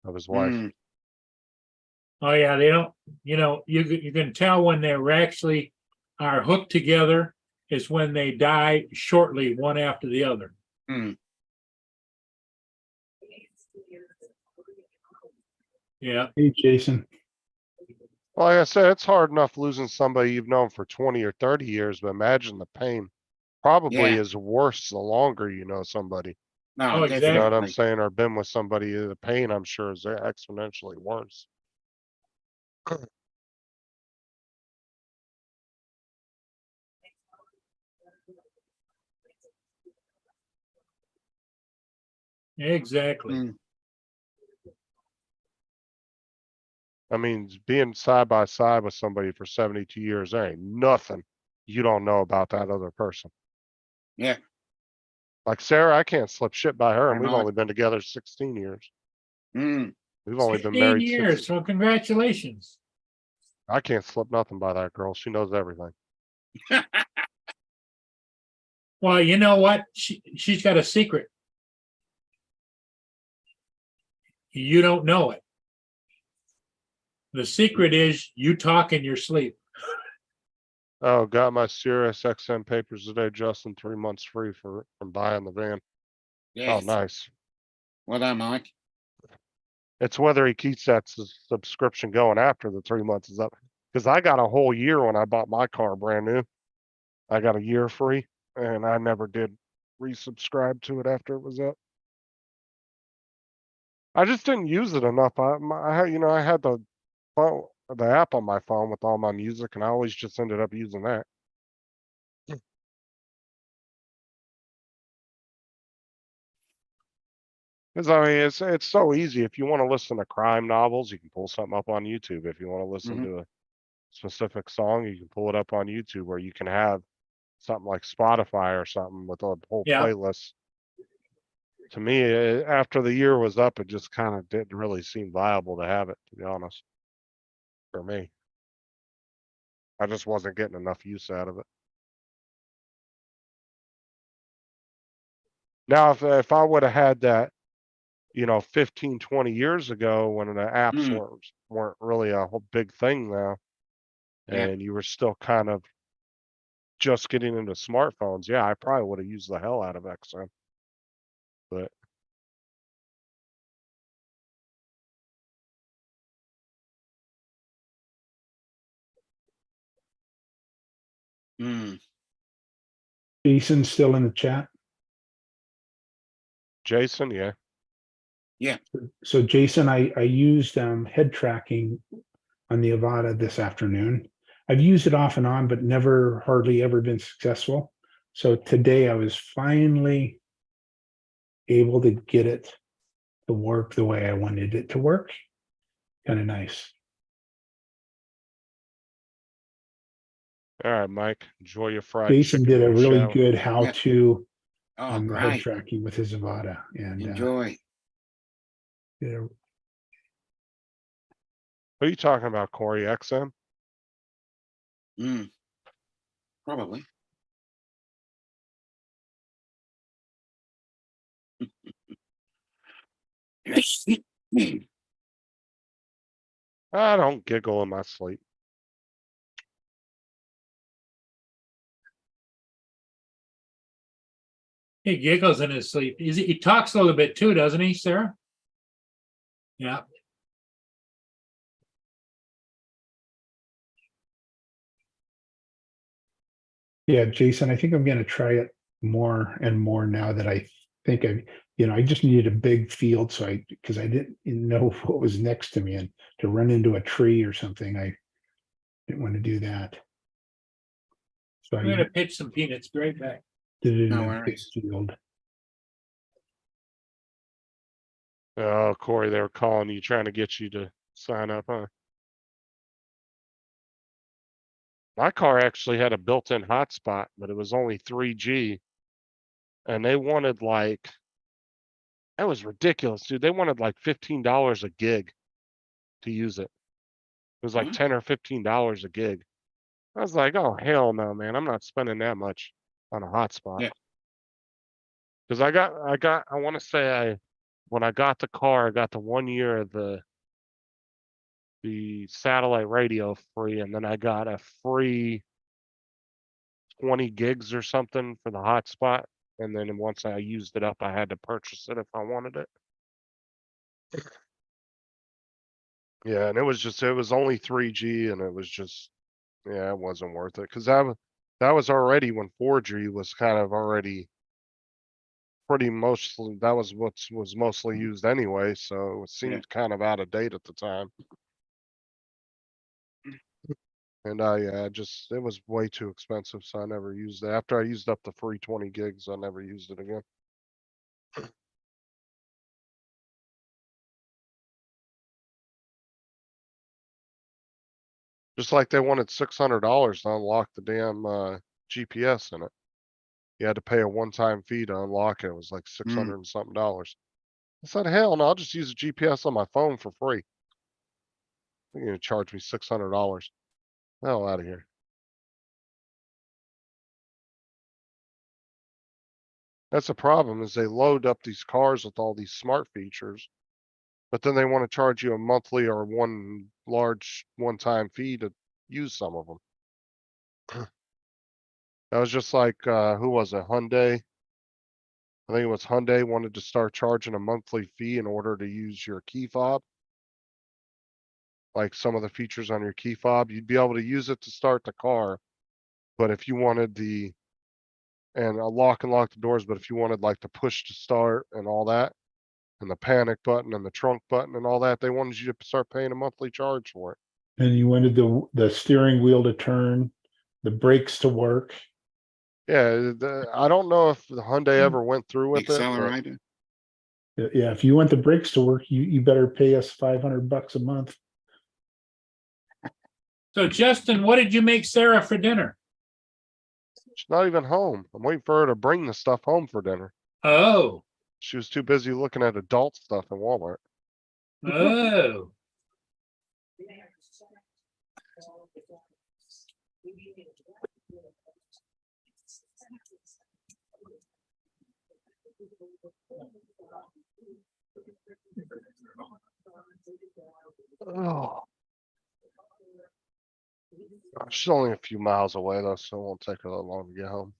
of his wife. Mm, Oh yeah, they don't. You can tell when they're actually are hooked together is when they die shortly, one after the other. mm. Yeah. Hey, Jason. Well, like I said, it's hard enough losing somebody you've known for 20 or 30 years, but imagine the pain. Probably Yeah. is worse the longer you know somebody. No, Oh, exactly. You know what I'm definitely. saying? Or been with somebody, the pain I'm sure is exponentially worse. Exactly. Mm. I mean, being side by side with somebody for 72 years, there ain't nothing you don't know about that other person. Yeah. Like Sarah, I can't slip shit by her, and I we've know. only been together 16 years. Mm. We've only been 15 married years. 6. So congratulations. I can't slip nothing by that girl. She knows everything. Well, you know what? She's got a secret. You don't know it. The secret is you talk in your sleep. Oh, got my Sirius XM papers today, Justin. 3 months free from buying the van. Yes. Oh, nice. Well done, Mike. It's whether he keeps that subscription going after the 3 months is up. Because I got a whole year when I bought my car brand new. I got a year free, and I never did resubscribe to it after it was up. I just didn't use it enough. I had the app on my phone with all my music, and I always just ended up using that. Because I mean, it's so easy. If you want to listen to crime novels, you can pull something up on YouTube. If you want to listen Mhm. to a specific song, you can pull it up on YouTube, or you can have something like Spotify or something with a whole Yeah. playlist. To me, after the year was up, it just kind of didn't really seem viable to have it, to be honest. For me, I just wasn't getting enough use out of it. Now, if I would have had that, 15, 20 years ago when the apps Mm. weren't really a whole big thing now, Yeah. and you were still kind of just getting into smartphones, yeah, I probably would have used the hell out of XM. But Mm. Jason's still in the chat. Jason, yeah. So Jason, I used head tracking on the Avada this afternoon. I've used it off and on, but never hardly ever been successful. So today I was finally able to get it to work the way I wanted it to work. Kind of nice. All right, Mike, enjoy your fried Jason chicken did in a the really shower. good how-to Oh, on the head great. tracking with his Avada, and Enjoy. did a- What are you talking about, Corey? XM? Mm. Probably. I don't giggle in my sleep. He giggles in his sleep. He talks a little bit too, doesn't he, Sarah? Yeah. Yeah, Jason, I think I'm gonna try it more and more now that I think I just needed a big field, so because I didn't know what was next to me, and to run into a tree or something, I didn't want to do that. So I'm I gonna pitch some peanuts. Be right back. did it in No a big worries. field. Oh, Corey, they were calling you, trying to get you to sign up, huh? My car actually had a built-in hotspot, but it was only 3G. And they wanted like, that was ridiculous, dude. They wanted like $15 a gig to use it. It was like What? 10 or $15 a gig. I was like, oh, hell no, man. I'm not spending that much on a hotspot. Yeah. Because I want to say when I got the car, I got the 1 year of the satellite radio free, and then I got a free 20 gigs or something for the hotspot. And then once I used it up, I had to purchase it if I wanted it. Yeah, and it was only 3G, and it was just, yeah, it wasn't worth it. Because that was already when 4G was kind of already pretty mostly, that was what was mostly used anyway, so it seemed kind of out of date at the time. And it was way too expensive, so I never used it. After I used up the free 20 gigs, I never used it again. Just like they wanted $600 to unlock the damn GPS in it. You had to pay a one-time fee to unlock it. It was like 600 and something dollars. I said, hell no, I'll just use a GPS on my phone for free. You're gonna charge me $600. Hell out of here. That's the problem, is they load up these cars with all these smart features, but then they want to charge you a monthly or one large one-time fee to use some of them. That was just like, who was it? Hyundai. I think it was Hyundai wanted to start charging a monthly fee in order to use your key fob. Like some of the features on your key fob, you'd be able to use it to start the car. But if you wanted and unlock and lock the doors, but if you wanted like the push to start and all that, and the panic button and the trunk button and all that, they wanted you to start paying a monthly charge for it. And you wanted the steering wheel to turn, the brakes to work. Yeah, I don't know if the Hyundai ever went through with it. but- Accelerator. Yeah, if you want the brakes to work, you better pay us $500 a month. So Justin, what did you make Sarah for dinner? She's not even home. I'm waiting for her to bring the stuff home for dinner. Oh, She was too busy looking at adult stuff in Walmart. oh. Oh. She's only a few miles away though, so it won't take her that long to get home.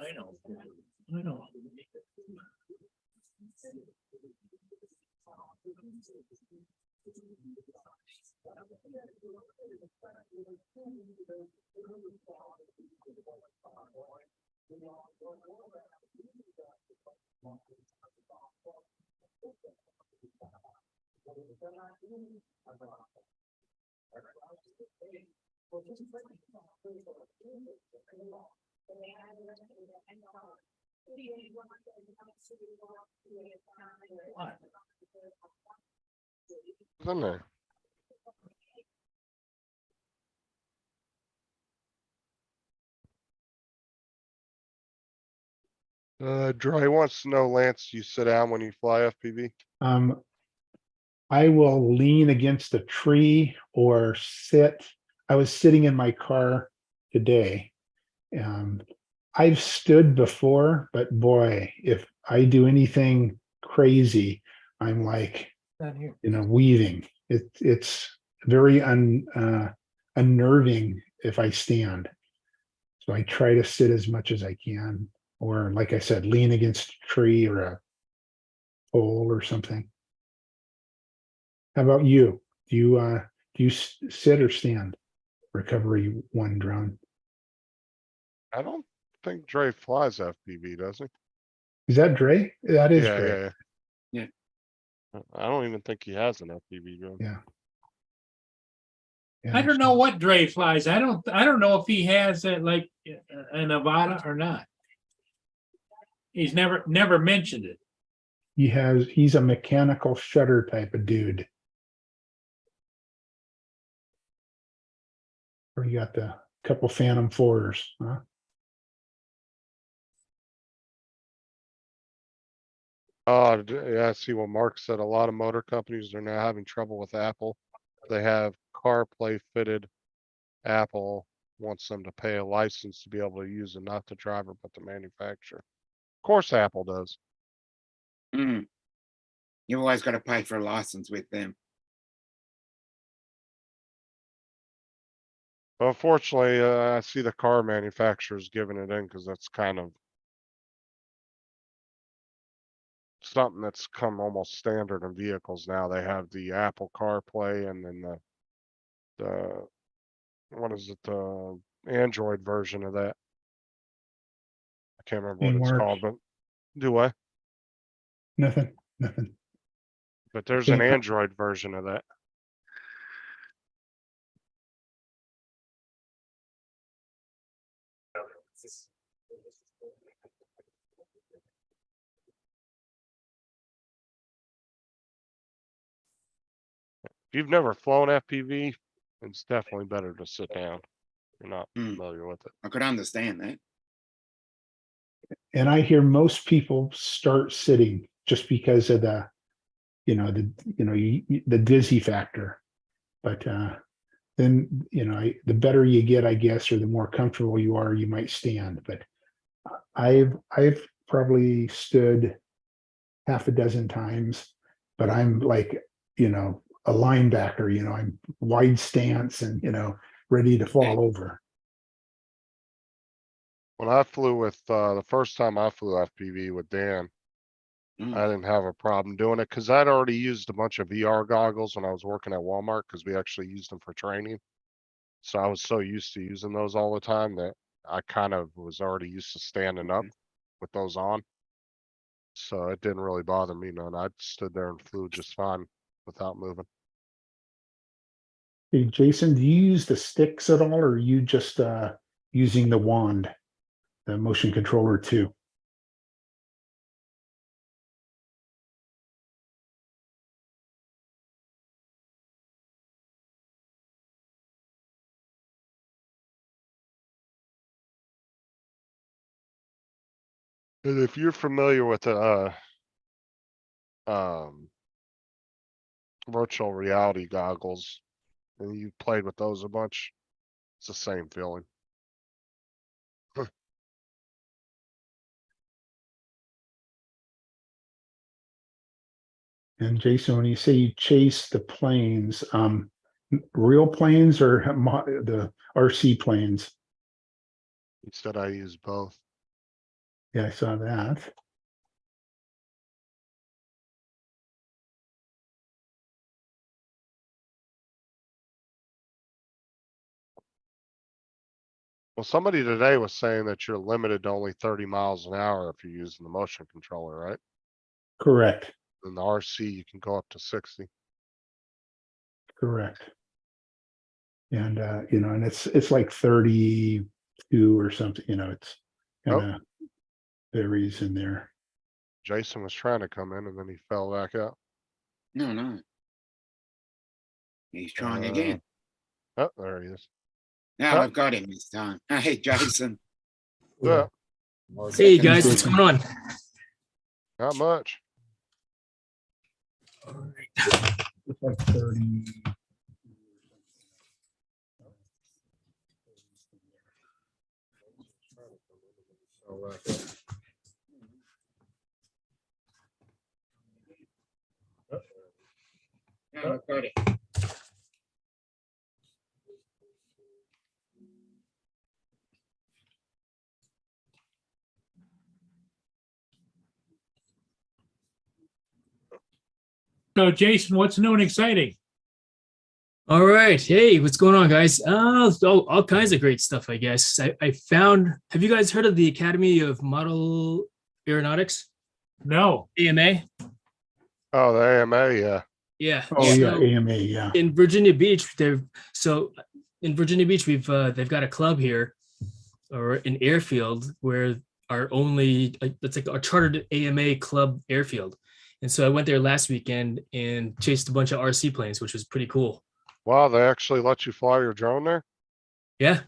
I know. I know. Isn't there? Dry wants to know, Lance, you sit down when you fly FPV? I will lean against a tree or sit. I was sitting in my car today. I've stood before, but boy, if I do anything crazy, I'm like, weaving. It's very unnerving if I stand. So I try to sit as much as I can, or like I said, lean against a tree or pole or something. How about you? Do you sit or stand? Recovery one drone. I don't think Dre flies FPV, does he? Is that Dre? That is Yeah, Dre. yeah, Yeah. yeah. I don't even think he has an FPV drone. Yeah. I don't know what Dre flies. I don't know if he has like an Avata or not. He's never mentioned it. He's a mechanical shutter type of dude. Or you got the couple Phantom 4s, huh? Oh, yeah, I see what Mark said. A lot of motor companies are now having trouble with Apple. They have CarPlay fitted. Apple wants them to pay a license to be able to use it, not the driver, but the manufacturer. Of course, Apple does. Mm. You always got to pay for a license with them. Unfortunately, I see the car manufacturers giving it in because that's kind of something that's come almost standard in vehicles now. They have the Apple CarPlay and then the what is it, the Android version of that. I can't remember Hey, what it's Mark. called, but do I? Nothing. But there's an Okay. Android version of that. If you've never flown FPV, it's definitely better to sit down. You're not Mm. familiar with it. I could understand that. And I hear most people start sitting just because of the dizzy factor. But then the better you get, I guess, or the more comfortable you are, you might stand. But I've probably stood half a dozen times, but I'm like, a linebacker, I'm wide stance and, ready to fall over. When I flew with, the first time I flew FPV with Dan, Mm. I didn't have a problem doing it because I'd already used a bunch of VR goggles when I was working at Walmart because we actually used them for training. So I was so used to using those all the time that I kind of was already used to standing up with those on. So it didn't really bother me none. I stood there and flew just fine without moving. Hey, Jason, do you use the sticks at all, or are you just using the wand, the motion controller too? And if you're familiar with um, virtual reality goggles and you played with those a bunch, it's the same feeling. And Jason, when you say you chase the planes, real planes or the RC planes? Instead, I use both. Yeah, I saw that. Well, somebody today was saying that you're limited to only 30 miles an hour if you're using the motion controller, right? Correct. In the RC, you can go up to 60. Correct. And and it's like 32 or something, it's kind of varies in there. Jason was trying to come in and then he fell back out. No. He's trying again. Oh, there he is. Now Oh. I've got him this time. Hey, Jason. Yeah, Hey guys, what's going on? not much. It's like 30. Now I've got it. So Jason, what's new and exciting? All right. Hey, what's going on, guys? All kinds of great stuff, I guess. I found, have you guys heard of the Academy of Model Aeronautics, No. AMA? Oh, the AMA, yeah. Yeah. Oh, yeah, So AMA, yeah. in Virginia Beach, in Virginia Beach, they've got a club here or an airfield where it's like our chartered AMA club airfield. And so I went there last weekend and chased a bunch of RC planes, which was pretty cool. Wow, they actually let you fly your drone there? Yeah.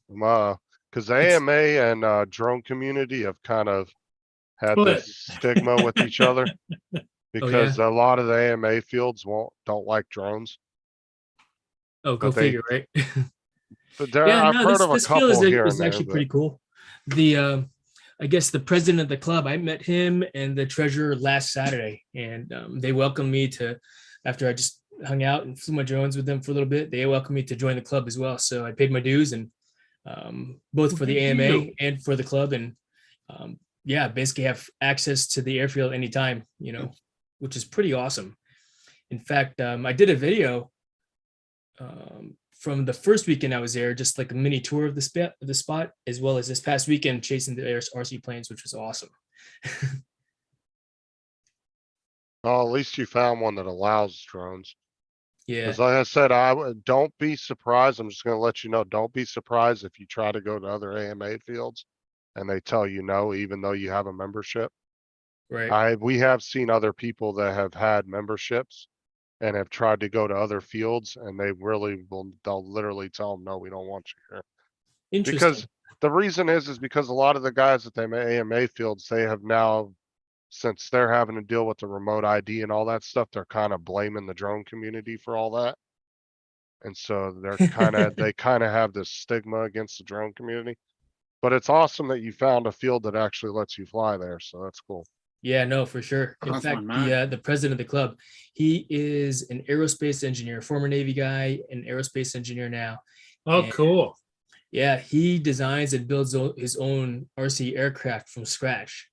Because the It's- AMA and drone community have kind of had Split. this stigma with each other. Because a lot of the AMA fields don't like drones. Oh, go But they- figure, right? But there, Yeah, I've no, heard of a this field couple here is and there, actually but pretty cool. The I guess the president of the club, I met him and the treasurer last Saturday, and they welcomed me to, after I just hung out and flew my drones with them for a little bit, they welcomed me to join the club as well. So I paid my dues, and both for the Good for AMA you. and for the club, and yeah, basically have access to the airfield anytime, which is pretty awesome. In fact, I did a video from the first weekend I was there, just like a mini tour of the spot, as well as this past weekend chasing the RC planes, which was awesome. well, at least you found one that allows drones. Yeah. Because like I said, don't be surprised. I'm just gonna let you know, don't be surprised if you try to go to other AMA fields and they tell you no, even though you have a membership. Right. We have seen other people that have had memberships and have tried to go to other fields and they'll literally tell them, no, we don't want you here. Interesting. Because the reason is because a lot of the guys at the AMA fields, they have now, since they're having to deal with the remote ID and all that stuff, they're kind of blaming the drone community for all that. And so they kind of have this stigma against the drone community. But it's awesome that you found a field that actually lets you fly there. So that's cool. Yeah, no, for sure. In Awesome, fact, man. the president of the club, he is an aerospace engineer, former Navy guy, an aerospace engineer now. Oh, And cool. yeah, he designs and builds his own RC aircraft from scratch.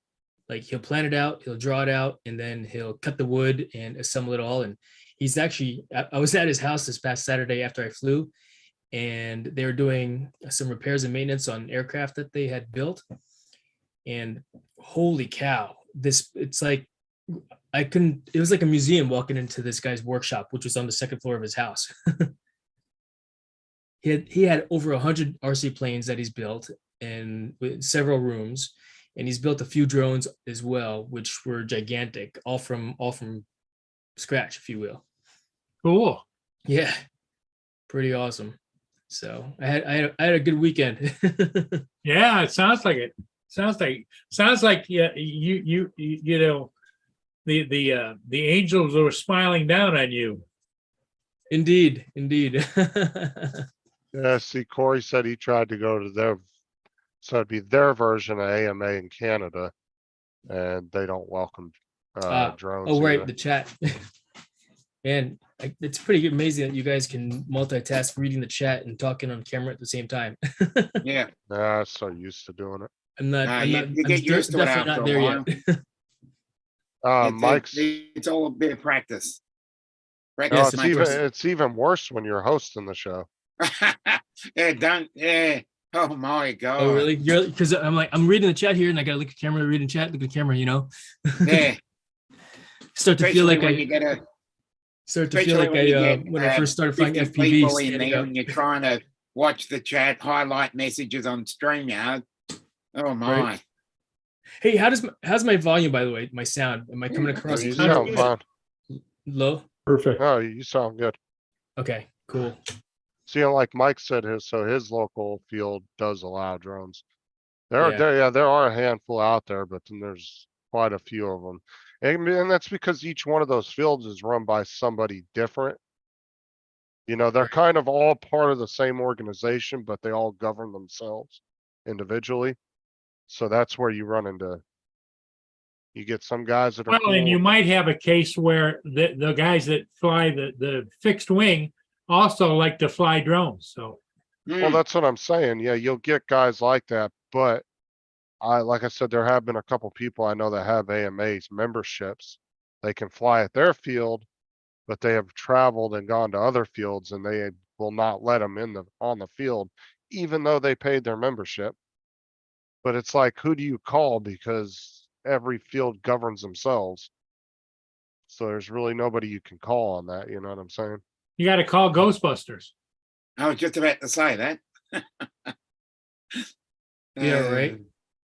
Like he'll plan it out, he'll draw it out, and then he'll cut the wood and assemble it all. And he's actually, I was at his house this past Saturday after I flew, and they were doing some repairs and maintenance on aircraft that they had built. And holy cow, it's like it was like a museum walking into this guy's workshop, which was on the second floor of his house. He had over 100 RC planes that he's built and with several rooms, and he's built a few drones as well, which were gigantic, all from scratch, if you will. Cool. Yeah, pretty awesome. So I had a good weekend. Yeah, it sounds like it. Sounds like yeah, you know, the angels were smiling down on you. Indeed. Yeah, see, Corey said he tried to go to so it'd be their version of AMA in Canada. And they don't welcome drones. Oh, right, either. the chat. Man, it's pretty amazing that you guys can multitask reading the chat and talking on camera at the same time. Yeah. Nah, I'm so used to doing it. You get used to it definitely after not a there while. yet. Mike's, It's all a bit of practice. no, Practice Yes, makes it's even worse when you're hosting the show. yeah. Oh my God. Oh, really? You're because I'm reading the chat here and I gotta look at camera, reading chat, look at camera, Yeah. Start to feel Especially like when you get a when I first started flying 50 FPV. people in standing there up. and you're trying to watch the chat, highlight messages on StreamYard. Oh my. Right. Hey, how's my volume, by the way? My sound? Am I coming across You sound sound good. fine. low? Perfect. No, you sound good. Okay, cool. See, like Mike said, his local field does allow drones. There Yeah. are a handful out there, but then there's quite a few of them. And that's because each one of those fields is run by somebody different. They're kind of all part of the same organization, but they all govern themselves individually. So that's where you get some guys that are Well, and you cool. might have a case where the guys that fly the fixed wing also like to fly drones. So Well, that's what I'm saying. Yeah, you'll get guys like that, but like I said, there have been a couple people I know that have AMAs memberships they can fly at their field, but they have traveled and gone to other fields and they will not let them on the field, even though they paid their membership. But it's like, who do you call? Because every field governs themselves. So there's really nobody you can call on that, you know what I'm saying? You gotta call Ghostbusters. I was just about to say that. Yeah, right. Uh,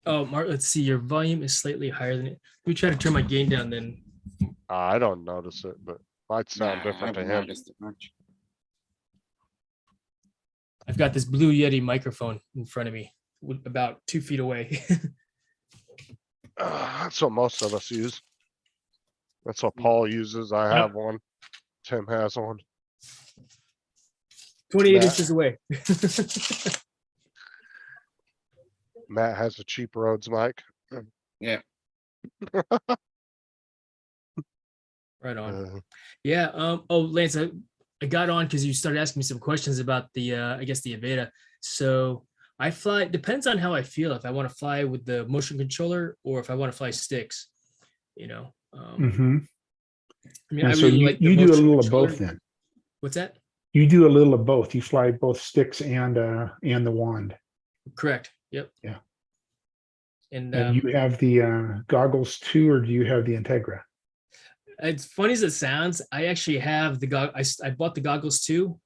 Oh, Mark, let's see. Your volume is slightly higher than it. Let me try to turn my gain down then. I don't notice it, but might sound nah, I different to haven't him. noticed it much. I've got this Blue Yeti microphone in front of me, about 2 feet away. That's what most of us use. That's what Paul uses. I Yep. have one. Tim has one. 28 Matt. inches away. Matt has a cheap Rhodes mic. Right on. Uh, Yeah. Oh, Lance, I got on because you started asking me some questions about the, I guess the Aveda. So I fly, depends on how I feel. If I want to fly with the motion controller or if I want to fly sticks, you know. Hmm. I mean, I And so really you, like the you do a motion little of controller. both then. What's that? You do a little of both. You fly both sticks and the wand. Correct. Yep. Yeah. And And you have the goggles too, or do you have the Integra? it's funny as it sounds, I actually have the I bought the goggles too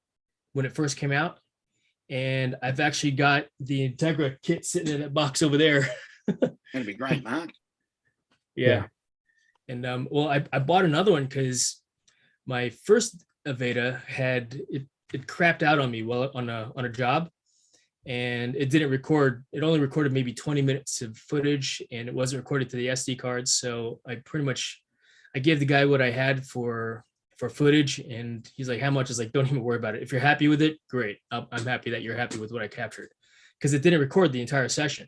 when it first came out, and I've actually got the Integra kit sitting in that box over there. That'd be great, Mark. Yeah. And well, I bought another one because my first Aveda had it crapped out on me while on a job, and it didn't record. It only recorded maybe 20 minutes of footage, and it wasn't recorded to the SD cards. So I gave the guy what I had for footage, and he's like, "How much?" I was like, "Don't even worry about it. If you're happy with it, great. I'm happy that you're happy with what I captured," because it didn't record the entire session.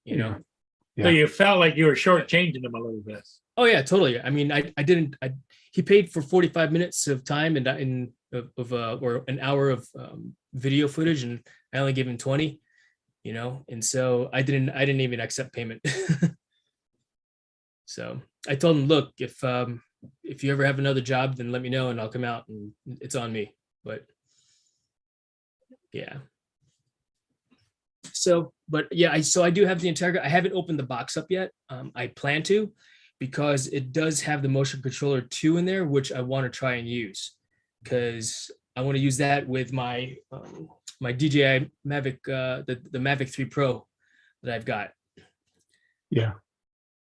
You know. Yeah. So you felt like you were shortchanging them a little bit. Oh yeah, totally. I mean, I didn't. He paid for 45 minutes of time and or an hour of video footage, and I only gave him 20. You know, and so I didn't even accept payment. So I told him, look, if you ever have another job, then let me know and I'll come out, and it's on me. But yeah. So, but yeah, I do have the Integra. I haven't opened the box up yet. I plan to, because it does have the motion controller 2 in there, which I want to try and use, because I want to use that with my my DJI Mavic, the Mavic 3 Pro that I've got. Yeah.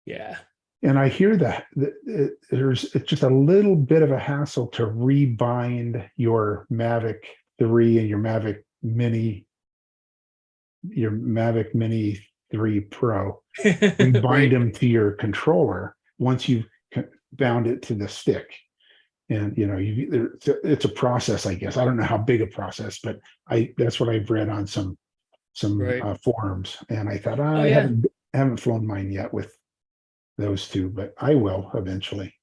Yeah. And I hear that it's just a little bit of a hassle to rebind your Mavic 3 and your Mavic Mini 3 Pro, and bind Right. them to your controller once you've bound it to the stick. And you know, it's a process, I guess. I don't know how big a process, but that's what I've read on some Right. forums. And I thought, Oh, I yeah. haven't flown mine yet with those two, but I will eventually.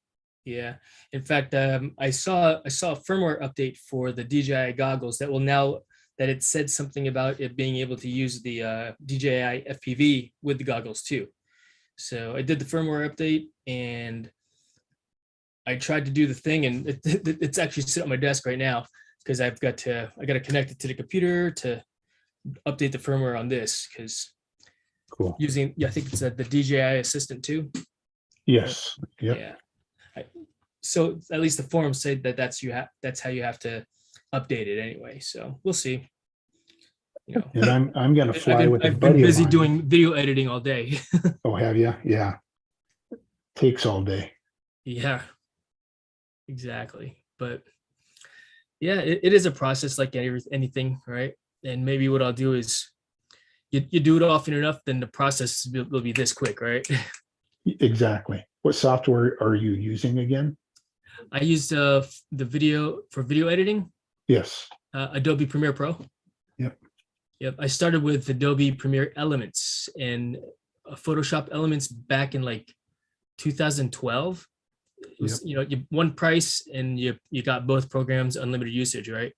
Yeah. In fact, I saw a firmware update for the DJI goggles that will now that it said something about it being able to use the DJI FPV with the goggles too. So I did the firmware update and I tried to do the thing, and it's actually sitting on my desk right now because I got to connect it to the computer to update the firmware on this, because Cool. using, I think it's the DJI Assistant 2. Yes. Yep. Yeah. So at least the forums say that that's how you have to update it anyway. So we'll see. You know, And I'm going to fly with a I've been buddy of busy mine. doing video editing all day. Oh, have you? Yeah. Takes all day. Yeah, exactly. But yeah, it is a process like anything, right? And maybe what I'll do is you do it often enough, then the process will be this quick, right? Exactly. What software are you using again? I used the video for video editing, Yes. Adobe Premiere Pro. Yep. Yep. I started with Adobe Premiere Elements and Photoshop Elements back in like 2012. It was, you know, one price and you got both programs, unlimited usage, right?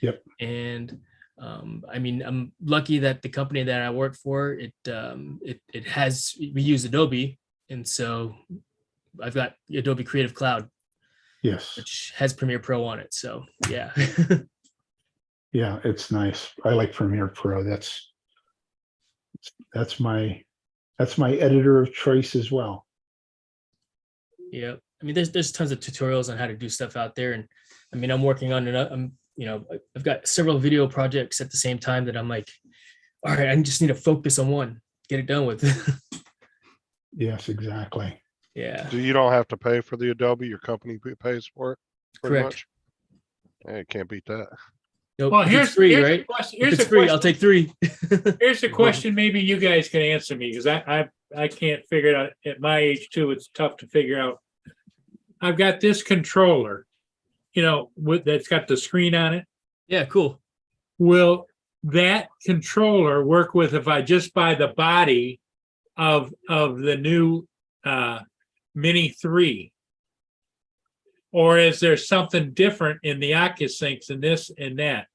Yep. And I mean, I'm lucky that the company that I work for, we use Adobe, and so I've got Adobe Creative Cloud, Yes. which has Premiere Pro on it. So yeah. Yeah, it's nice. I like Premiere Pro. That's my editor of choice as well. Yeah, I mean, there's tons of tutorials on how to do stuff out there, and I mean, I'm working on I've got several video projects at the same time that I'm like, all right, I just need to focus on one, get it done with. Yes, exactly. Yeah, Do you don't have to pay for the Adobe? Your company pays for it? Pretty correct. much? Yeah, you can't beat that. Nope, Well, if it's here's free, here's right? the question. If Here's it's the free, I'll question. take 3. Here's the question. Maybe you guys can answer me because I can't figure it out. At my age too, it's tough to figure out. I've got this controller, that's got the screen on it. Yeah, cool. Will that controller work with if I just buy the body of the new Mini 3? Or is there something different in the OcuSyncs and this and that?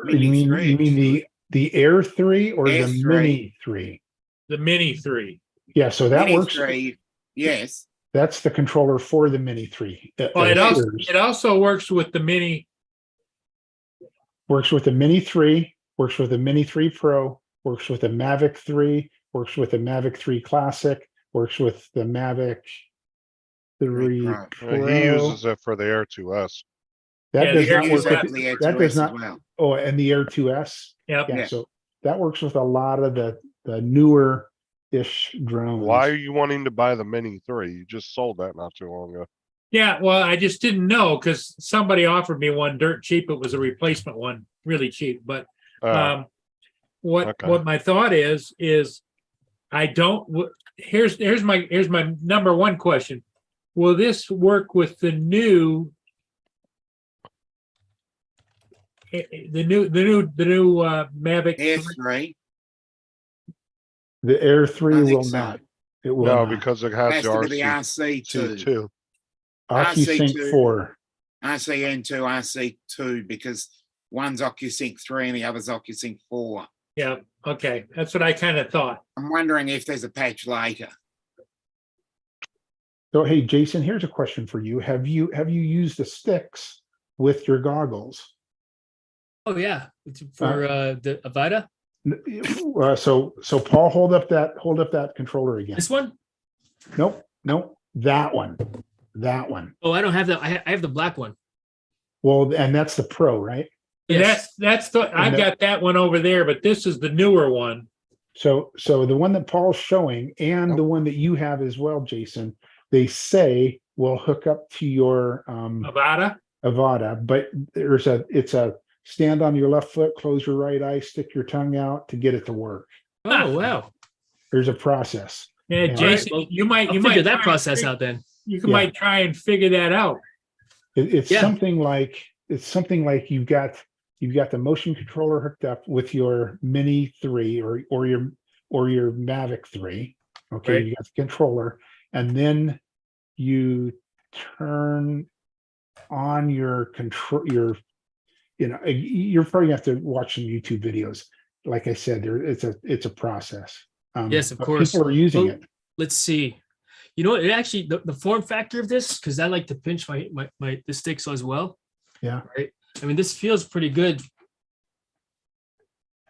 You mean the Air 3 or Air the 3. Mini 3? The Mini 3. Yeah, so that Mini works. 3, yes. That's the controller for the Mini 3. Well, it Appears. also works with the Mini. Works with the Mini 3, works with the Mini 3 Pro, works with the Mavic 3, works with the Mavic 3 Classic, works with the Mavic 3 Pro. Pro. He uses it for the Air 2S. That Yeah, does the Air not Use work that with, for the Air that 2S does as not, well. oh, and the Air 2S. Yep. Yeah, Yeah. so that works with a lot of the newer-ish drones. Why are you wanting to buy the Mini 3? You just sold that not too long ago. Yeah, well, I just didn't know because somebody offered me one dirt cheap. It was a replacement one, really cheap. But what okay. my thought is I don't. Here's my number one question. Will this work with the new Mavic Air 3? 3. The Air 3 I think will so. not. It will No, not. because it Has has the to be the RC2 RC2. too. OcuSync RC2. 4. RCN2, RC2, because one's OcuSync 3 and the other's OcuSync 4. Yeah. Okay, that's what I kind of thought. I'm wondering if there's a patch later. So, hey, Jason, here's a question for you. Have you used the sticks with your goggles? Oh yeah, it's for the Avida. So Paul, hold up that controller again. This one? Nope, that one. Oh, I don't have that. I have the black one. Well, and that's the Pro, right? Yes. That's the I've got that one over there, but this is the newer one. So the one that Paul's showing and the one that you have as well, Jason, they say will hook up to your Avada. Avada, but it's a stand on your left foot, close your right eye, stick your tongue out to get it to work. Oh wow. There's a process. Yeah, Yeah. Jason, Well, you might I'll figure that try and process fig- out then. You Yeah. might try and figure that out. It's Yeah. something like you've got the motion controller hooked up with your Mini 3 or your Mavic 3. Okay, Right. you got the controller, and then you turn on your control. You're probably gonna have to watch some YouTube videos. Like I said, it's a process. Yes, of but course. People are using Well, it. Let's see. You know what? It actually the form factor of this, because I like to pinch the sticks as well. Yeah. Right. I mean, this feels pretty good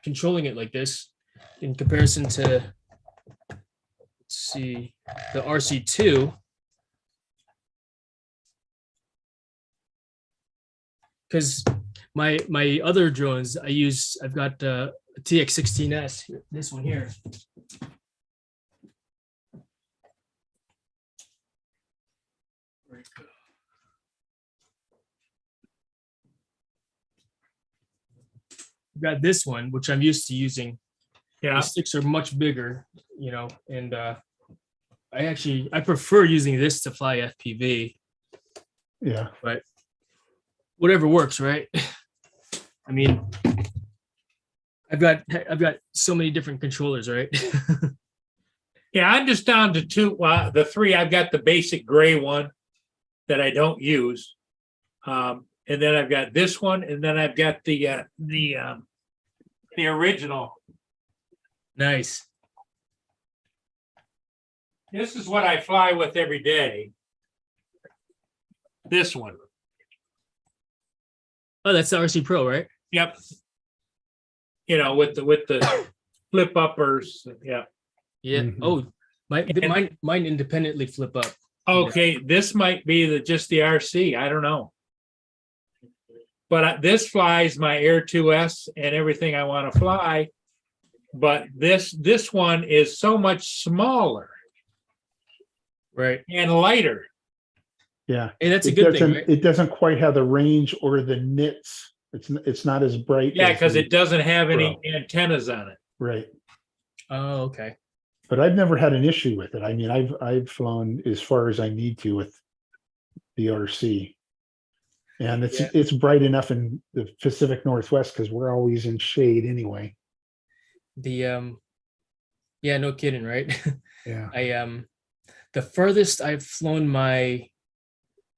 controlling it like this in comparison to, let's see, the RC2. Because my other drones I've got a TX16S, this one here. I've got this one, which I'm used to using. Yeah. The sticks are much bigger, and I prefer using this to fly FPV. Yeah. But whatever works, right? I mean, I've got so many different controllers, right? Yeah, I'm just down to two. The three. I've got the basic gray one that I don't use, and then I've got this one, and then I've got the original. Nice. This is what I fly with every day. This one. Oh, that's the RC Pro, right? Yep. You know, with the flip uppers. Yeah. Yeah. Mhm. Oh, And- mine independently flip up. Okay, this might be just the RC. I don't know. But this flies my Air 2S and everything I want to fly. But this one is so much smaller Right. and lighter. Yeah. Hey, that's a It good doesn't, thing, right? it doesn't quite have the range or the nits. It's not as bright. Yeah, as because the- it doesn't have any antennas on it. Right. Oh, okay. But I've never had an issue with it. I mean, I've flown as far as I need to with the RC. And Yeah. it's bright enough in the Pacific Northwest because we're always in shade anyway. The yeah, no kidding, right? Yeah. The furthest I've flown my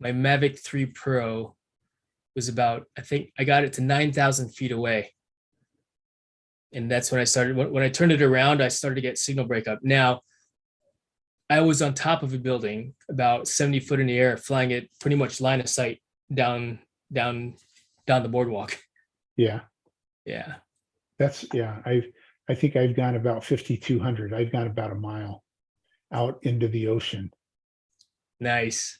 Mavic 3 Pro was about, I think I got it to 9,000 feet away. And that's when I started, when I turned it around, I started to get signal breakup. Now, I was on top of a building about 70 foot in the air, flying it pretty much line of sight down the boardwalk. Yeah. Yeah. Yeah. I think I've gone about 5,200. I've gone about a mile out into the ocean. Nice.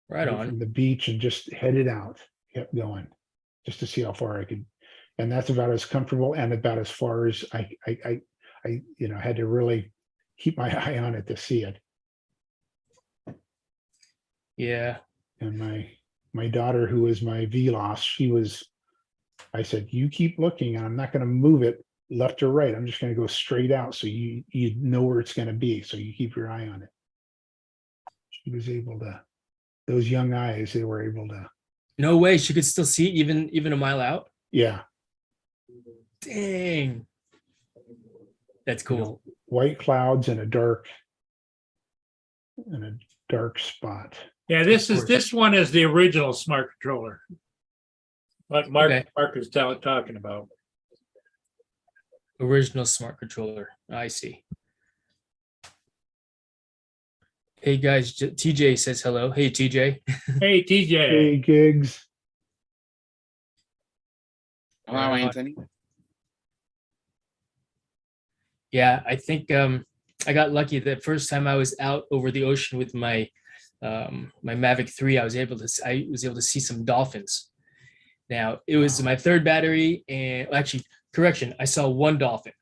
Right on. From the beach and just headed out, kept going just to see how far I could. And that's about as comfortable and about as far as I had to really keep my eye on it to see it. Yeah. And my daughter, who is my VLOS, I said, you keep looking and I'm not going to move it left or right. I'm just going to go straight out. So you know where it's going to be. So you keep your eye on it. She was able to, those young eyes, they were able to. No way. She could still see it even a mile out. Yeah. Dang. That's You know, cool. white clouds and a dark spot. Yeah, this one is the original smart controller. What Mark Okay. is talking about. Original smart controller. I see. Hey guys, TJ says hello. Hey TJ. Hey, TJ. Hey, Gigs. Hello, Right on. Anthony. Yeah, I think I got lucky the first time I was out over the ocean with my my Mavic 3. I was able to see some dolphins. Now it was my third battery, and well, actually, correction, I saw one dolphin.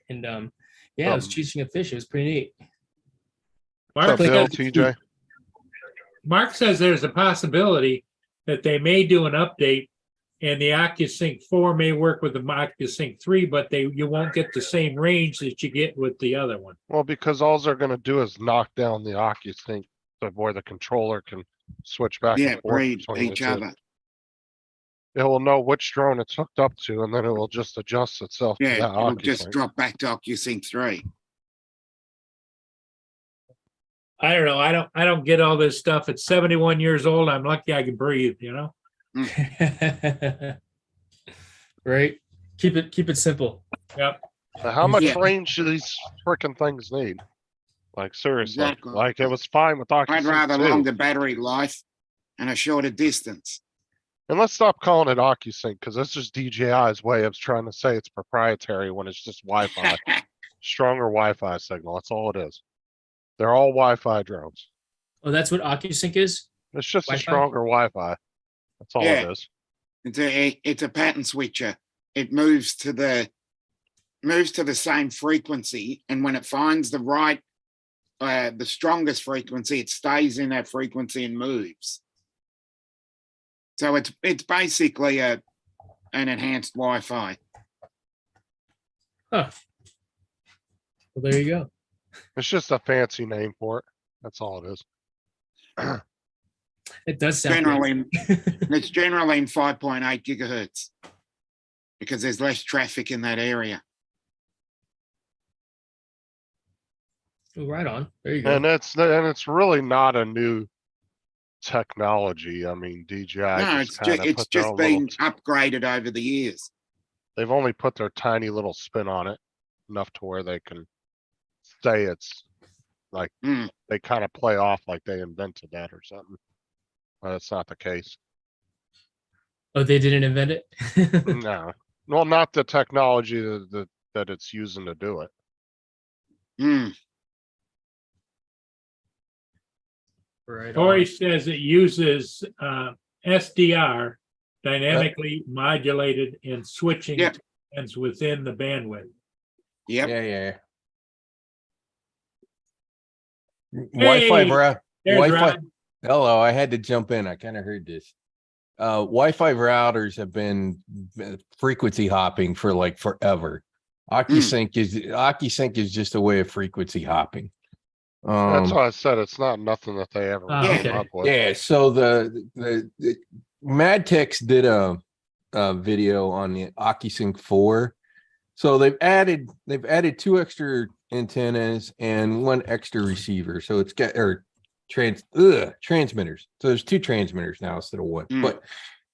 And yeah, I was chasing a fish. It was pretty neat. Mark What's up, Bill, says, TJ? Mark says there's a possibility that they may do an update and the OcuSync 4 may work with the OcuSync 3, but you won't get the same range that you get with the other one. Well, because all they're gonna do is knock down the OcuSync to where the controller can switch back Yeah, and forth read between the each two. other. It will know which drone it's hooked up to, and then it will just adjust itself to Yeah, that it'll just OcuSync. drop back to OcuSync 3. I don't know. I don't get all this stuff. At 71 years old, I'm lucky I can breathe, you know? Right. Keep it simple. Yep. Now, how much Yeah. range do these freaking things need? Like seriously, Exactly. like it was fine with I'd OcuSync rather 2. longer battery life and a shorter distance. And let's stop calling it OcuSync because that's just DJI's way of trying to say it's proprietary when it's just Wi-Fi, stronger Wi-Fi signal. That's all it is. They're all Wi-Fi drones. Oh, that's what OcuSync is? It's just a Wi-Fi? stronger Wi-Fi. That's all Yeah. it is. It's a pattern switcher. It moves to the same frequency, and when it finds the right, the strongest frequency, it stays in that frequency and moves. So it's basically an enhanced Wi-Fi. Huh. Well, there you go. It's just a fancy name for it. That's all it is. It does sound Generally, it's generally in 5.8 gigahertz because there's less traffic in that area. Oh, right on. There you go. And it's really not a new technology. I mean, DJI No, just kind of it's put their just own been little, upgraded over the years. they've only put their tiny little spin on it. enough to where they can say it's like, Mm. they kind of play off like they invented that or something. But it's not the case. Oh, they didn't invent it? No, well, not the technology that it's using to do it. Mm. Right Corey on. says it uses SDR, dynamically modulated and switching Yeah. bands within the bandwidth. Yep. Yeah. Wi-Fi, Hey, bro. There's Wi-Fi. Rod. Hello, I had to jump in. I kind of heard this. Wi-Fi routers have been frequency hopping for like forever. AccuSync is just a way of frequency hopping. That's why I said it's not nothing that they ever Ah, came okay. up with. Yeah, so the Madtex did a video on the AccuSync 4. So they've added 2 extra antennas and 1 extra receiver. So it's got transmitters. So there's 2 transmitters now instead of 1. Mm. But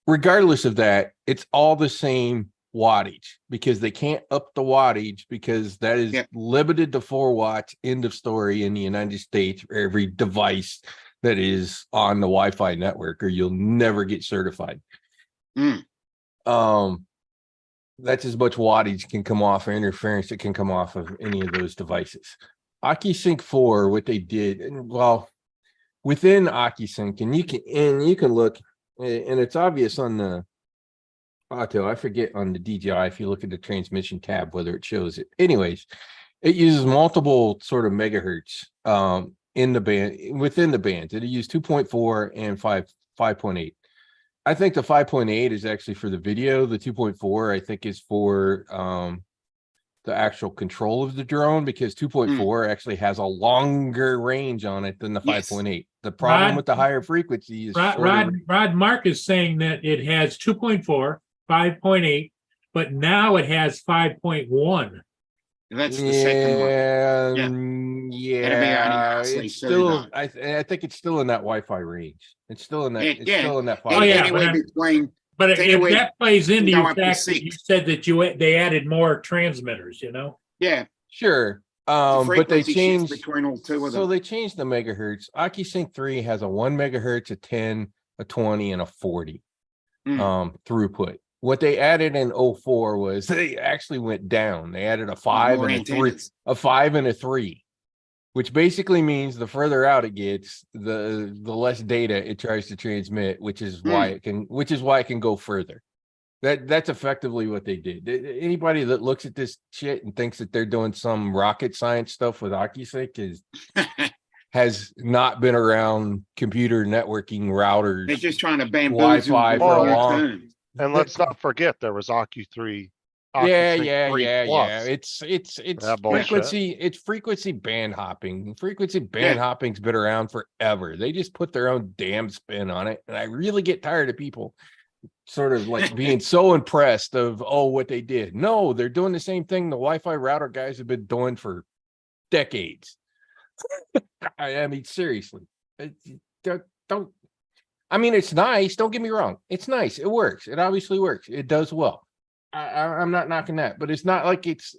regardless of that, it's all the same wattage because they can't up the wattage because that is Yep. limited to 4 watts. End of story in the United States for every device that is on the Wi-Fi network, or you'll never get certified. Mm. That's as much wattage can come off or interference that can come off of any of those devices. AccuSync 4, what they did, and well, within AccuSync, and you can look, and it's obvious on the Auto, I forget on the DJI, if you look at the transmission tab, whether it shows it. Anyways, it uses multiple sort of megahertz in the band, within the bands. It uses 2.4 and 5.8. I think the 5.8 is actually for the video. The 2.4, I think, is for the actual control of the drone, because 2.4 actually has a longer range on it than the Yes. 5.8. The problem Rod- with the higher frequency is Rod Mark is saying that it has 2.4, 5.8, but now it has 5.1. That's the second one. Yeah, That'll be on yeah. Oxley It's soon still, on. I think it's still in that Wi-Fi range. It's still in that. It- It's yeah. still in that Oh, yeah, Anyway, but I'm- between But if Anyway, that plays into go your up to fact that you 6. said that they added more transmitters, you know? yeah, Sure. the But they frequency shifts changed. between all 2 of So them. they changed the megahertz. AccuSync 3 has a 1 megahertz, a 10, a 20, and a 40 throughput. What they added in 04 was they actually went down. They added a 5 More and a 3, antennas. a 5 and a 3, which basically means the further out it gets, the less data it tries to transmit, which is why it can go further. That's effectively what they did. Anybody that looks at this shit and thinks that they're doing some rocket science stuff with AccuSync has not been around computer networking routers. They're just trying to bamboozle Wi-Fi the for a wrong long- terms. And let's not forget, there was AccuSync Yeah. 3 Plus. It's That bullshit. frequency. It's frequency band hopping. Frequency band hopping's been around forever. They just put their own damn spin on it, and I really get tired of people sort of like being so impressed of what they did. No, they're doing the same thing the Wi-Fi router guys have been doing for decades. I mean, seriously, don't. I mean, it's nice. Don't get me wrong. It's nice. It works. It obviously works. It does well. I'm not knocking that, but it's not like it's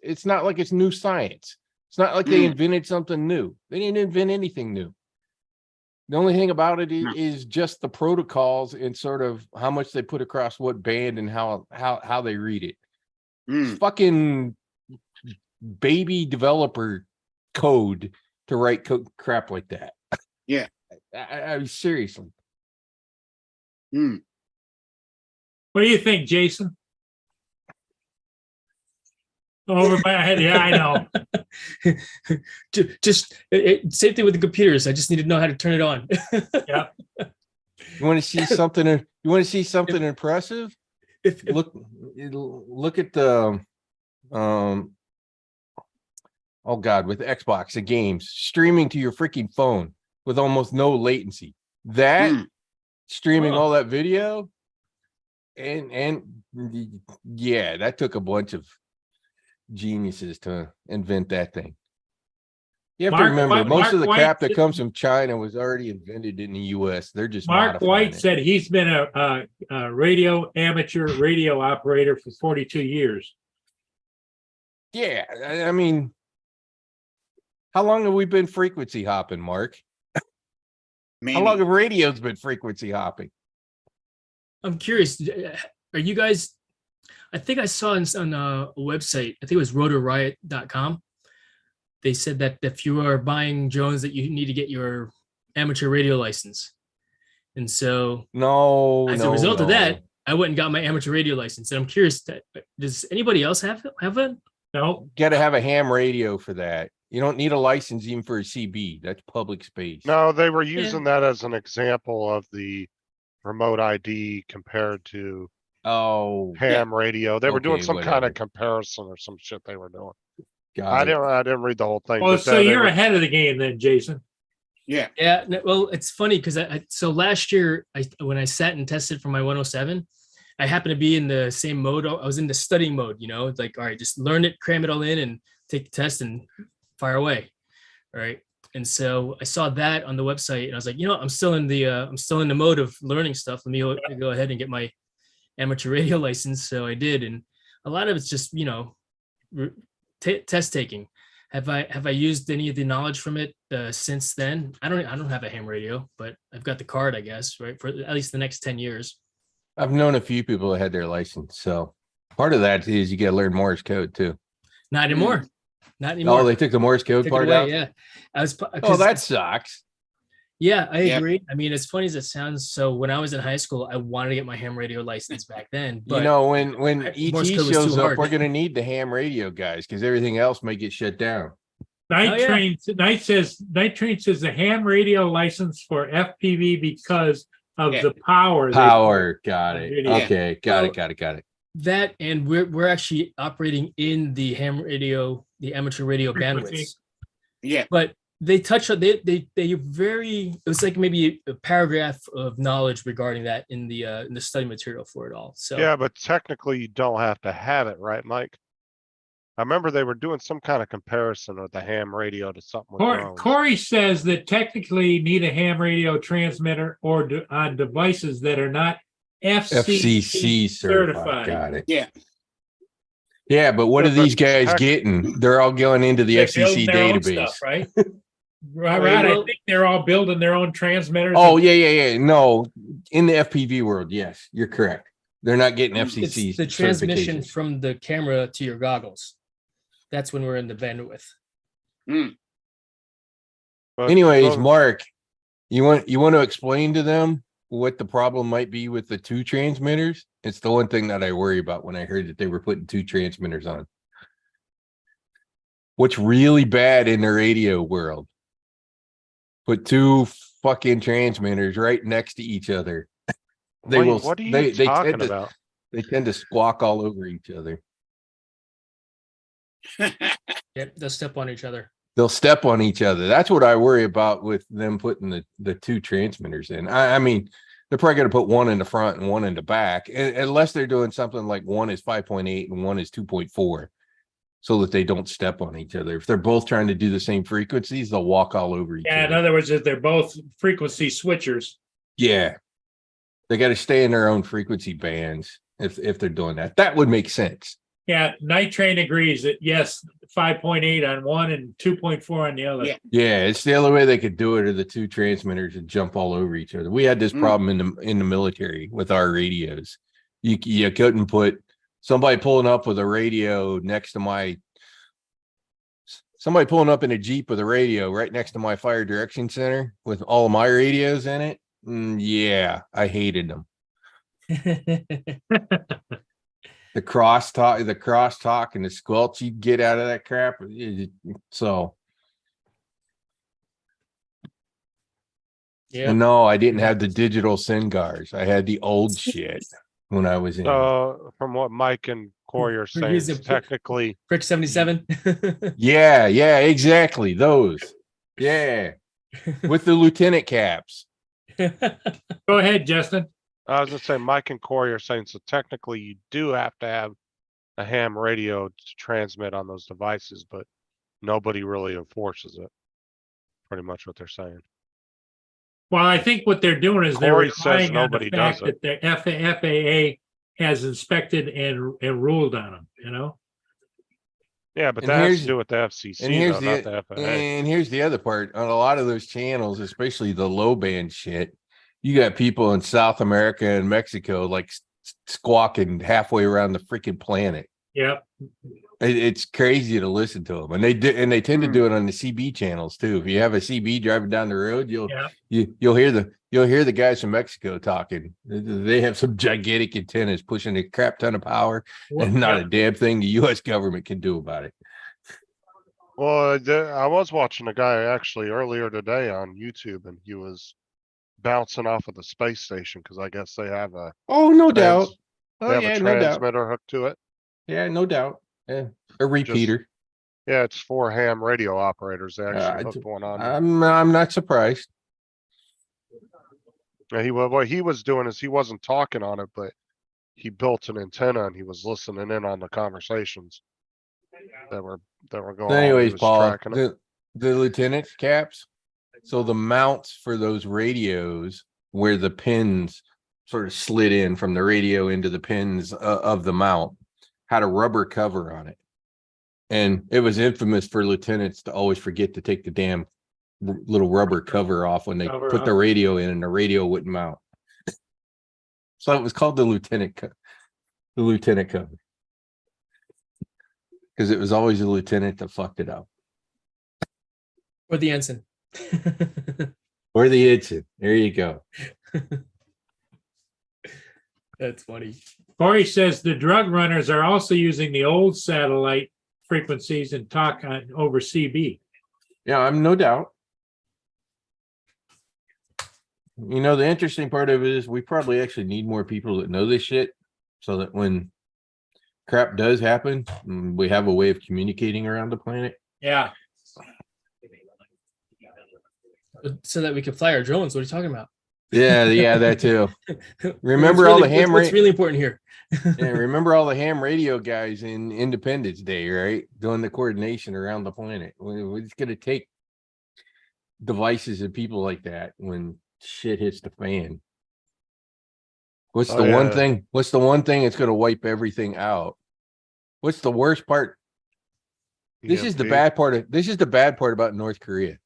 new science. It's not like they invented something new. They didn't invent anything new. The only thing about it is just the protocols and sort of how much they put across what band and how they read it. Mm. Fucking baby developer code to write crap like that. Yeah. I seriously. Mm. What do you think, Jason? Over my head, yeah, I know. Just same thing with the computers. I just need to know how to turn it on. You want to see something? You want to see something impressive? Look at the oh God, with Xbox, the games streaming to your freaking phone with almost no latency. That streaming all that video, and yeah, that took a bunch of geniuses to invent that thing. You have to remember, most of the crap that comes from China was already invented in the US. They're just Mark modifying White it. said he's been a amateur radio operator for 42 years. Yeah, I mean, how long have we been frequency hopping, Mark? How long Maybe. have radio's been frequency hopping? I'm curious. Are you guys? I think I saw on a website. I think it was rotoriot.com. They said that if you are buying drones, that you need to get your amateur radio license. And so, No, as a no, result of no. that, I went and got my amateur radio license. And I'm curious, does anybody else have it? No, Got to have a ham radio for that. You don't need a license even for a CB. That's public space. No, they were using that as an example of the remote ID compared to Oh, ham radio. They were doing Okay, some kind whatever. of comparison or some shit they were doing. got it. I didn't read the whole thing. well, but so they you're were- ahead of the game then, Jason. Yeah. Yeah. Well, it's funny because so last year, when I sat and tested for my 107, I happened to be in the same mode. I was in the studying mode, it's like, all right, just learn it, cram it all in, and take the test and fire away. All right. And so I saw that on the website, and I was like, I'm still in the mode of learning stuff. Let me go ahead and get my amateur radio license. So I did, and a lot of it's just test taking. Have I used any of the knowledge from it since then? I don't have a ham radio, but I've got the card, I guess, right, for at least the next 10 years. I've known a few people that had their license. So part of that is you got to learn Morse code too. Not anymore. Not anymore. Oh, they took the Morse code Took it part away, out. yeah. I was. Oh, 'cause- that sucks. Yeah, I Yep. agree. I mean, as funny as it sounds, so when I was in high school, I wanted to get my ham radio license back then. But When Morse ET code was too shows up, hard. we're gonna need the ham radio guys because everything else may get shut down. Night yeah. Train says the ham radio license for FPV because of Yeah. the power. Power, got it. Yeah. Okay, got it. that, and we're actually operating in the ham radio, the amateur radio Frequency. bandwidths. Yeah. But they touch on they very, it was like maybe a paragraph of knowledge regarding that in the study material for it all. So Yeah, but technically you don't have to have it, right, Mike? I remember they were doing some kind of comparison of the ham radio to something with drones. Corey says that technically you need a ham radio transmitter or on devices that are not FCC certified. certified. Got it. Yeah. Yeah, but what Yeah, are these but guys tech- getting? They're all going into the They're FCC building their own database. stuff, right? Right. I think they're all building their own transmitters. Oh, yeah. No, in the FPV world, yes, you're correct. They're not getting it's FCC the transmission certifications. from the camera to your goggles. That's when we're in the bandwidth. But Anyways, those- Mark, you want to explain to them what the problem might be with the two transmitters? It's the one thing that I worry about when I heard that they were putting two transmitters on. What's really bad in the radio world? Put two fucking transmitters right next to each other. They Wait, will. what are you They talking tend to. about? They tend to squawk all over each other. Yep, they'll step on each other. They'll step on each other. That's what I worry about with them putting the two transmitters in. I mean, they're probably going to put one in the front and one in the back, unless they're doing something like one is 5.8 and one is 2.4, so that they don't step on each other. If they're both trying to do the same frequencies, they'll walk all over each Yeah, in other. other words, that they're both frequency switchers. Yeah, they got to stay in their own frequency bands if they're doing that. That would make sense. Yeah, Night Train agrees that yes, 5.8 on one and 2.4 on the other. Yeah. Yeah, it's the only way they could do it are the two transmitters and jump all over each other. We had this problem in the military with our radios. You couldn't put somebody pulling up with a radio next to somebody pulling up in a Jeep with a radio right next to my fire direction center with all of my radios in it. Yeah, I hated them. The crosstalk and the squelch you'd get out of that crap. So Yeah. no, I didn't have the digital SINGARs. I had the old shit when I was in. From what Mike and Corey are saying, using- it's technically Frick 77. Yeah, exactly. Those. Yeah. With the lieutenant caps. Go ahead, Justin. I was gonna say Mike and Corey are saying so technically you do have to have a ham radio to transmit on those devices, but nobody really enforces it. Pretty much what they're saying. Well, I think what they're doing is they're Corey says relying on nobody the fact does it. that the FAA has inspected and ruled on them, Yeah, but And that has here's- to do with the And FCC here's though, not the the FAA. and here's the other part. On a lot of those channels, especially the low band shit, you got people in South America and Mexico like squawking halfway around the freaking planet. Yep. It's crazy to listen to them, and they tend to do it on the CB channels too. If you have a CB driving down the road, you'll hear the guys from Mexico talking. They have some gigantic antennas pushing a crap ton of power, and not a damn thing the U.S. government can do about it. Well, I was watching a guy actually earlier today on YouTube, and he was bouncing off of the space station because I guess they have a Oh, no trans- doubt. they Oh have yeah, a no doubt. transmitter hooked to it. Yeah, no doubt. Yeah, a repeater. Yeah, it's for ham radio operators. They actually I hooked one on. I'm not surprised. Yeah, what he was doing is he wasn't talking on it, but he built an antenna and he was listening in on the conversations that were going on. He Anyways, was Paul, tracking it. the lieutenant caps. So the mounts for those radios where the pins sort of slid in from the radio into the pins of the mount had a rubber cover on it. And it was infamous for lieutenants to always forget to take the damn little rubber cover off when they put the radio in, and the radio wouldn't mount. So it was called the lieutenant cover. Because it was always the lieutenant that fucked it up. Or the ensign. Or the ensign. There you go. That's funny. Corey says the drug runners are also using the old satellite frequencies and talk on over CB. Yeah, I'm no doubt. You know, the interesting part of it is we probably actually need more people that know this shit so that when crap does happen, we have a way of communicating around the planet. Yeah. So that we can fly our drones. What are you talking about? Yeah, that too. Remember all the ham What's really important here? Yeah, remember all the ham radio guys in Independence Day, right? Doing the coordination around the planet. We're just gonna take devices and people like that when shit hits the fan. What's the one thing? What's the one thing that's gonna wipe everything out? What's the worst part? This is the bad part about North Korea.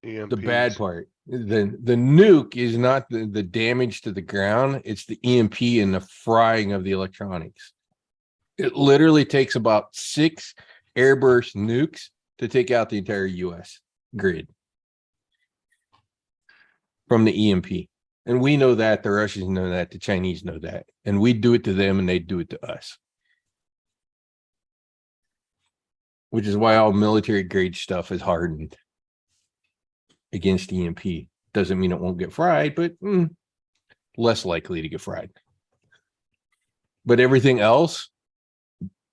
The bad part. The nuke is not the damage to the ground, it's the EMP and the frying of the electronics. It literally takes about 6 airburst nukes to take out the entire US grid from the EMP. And we know that, the Russians know that, the Chinese know that, and we do it to them and they do it to us. Which is why all military grade stuff is hardened against EMP. Doesn't mean it won't get fried, but less likely to get fried. But everything else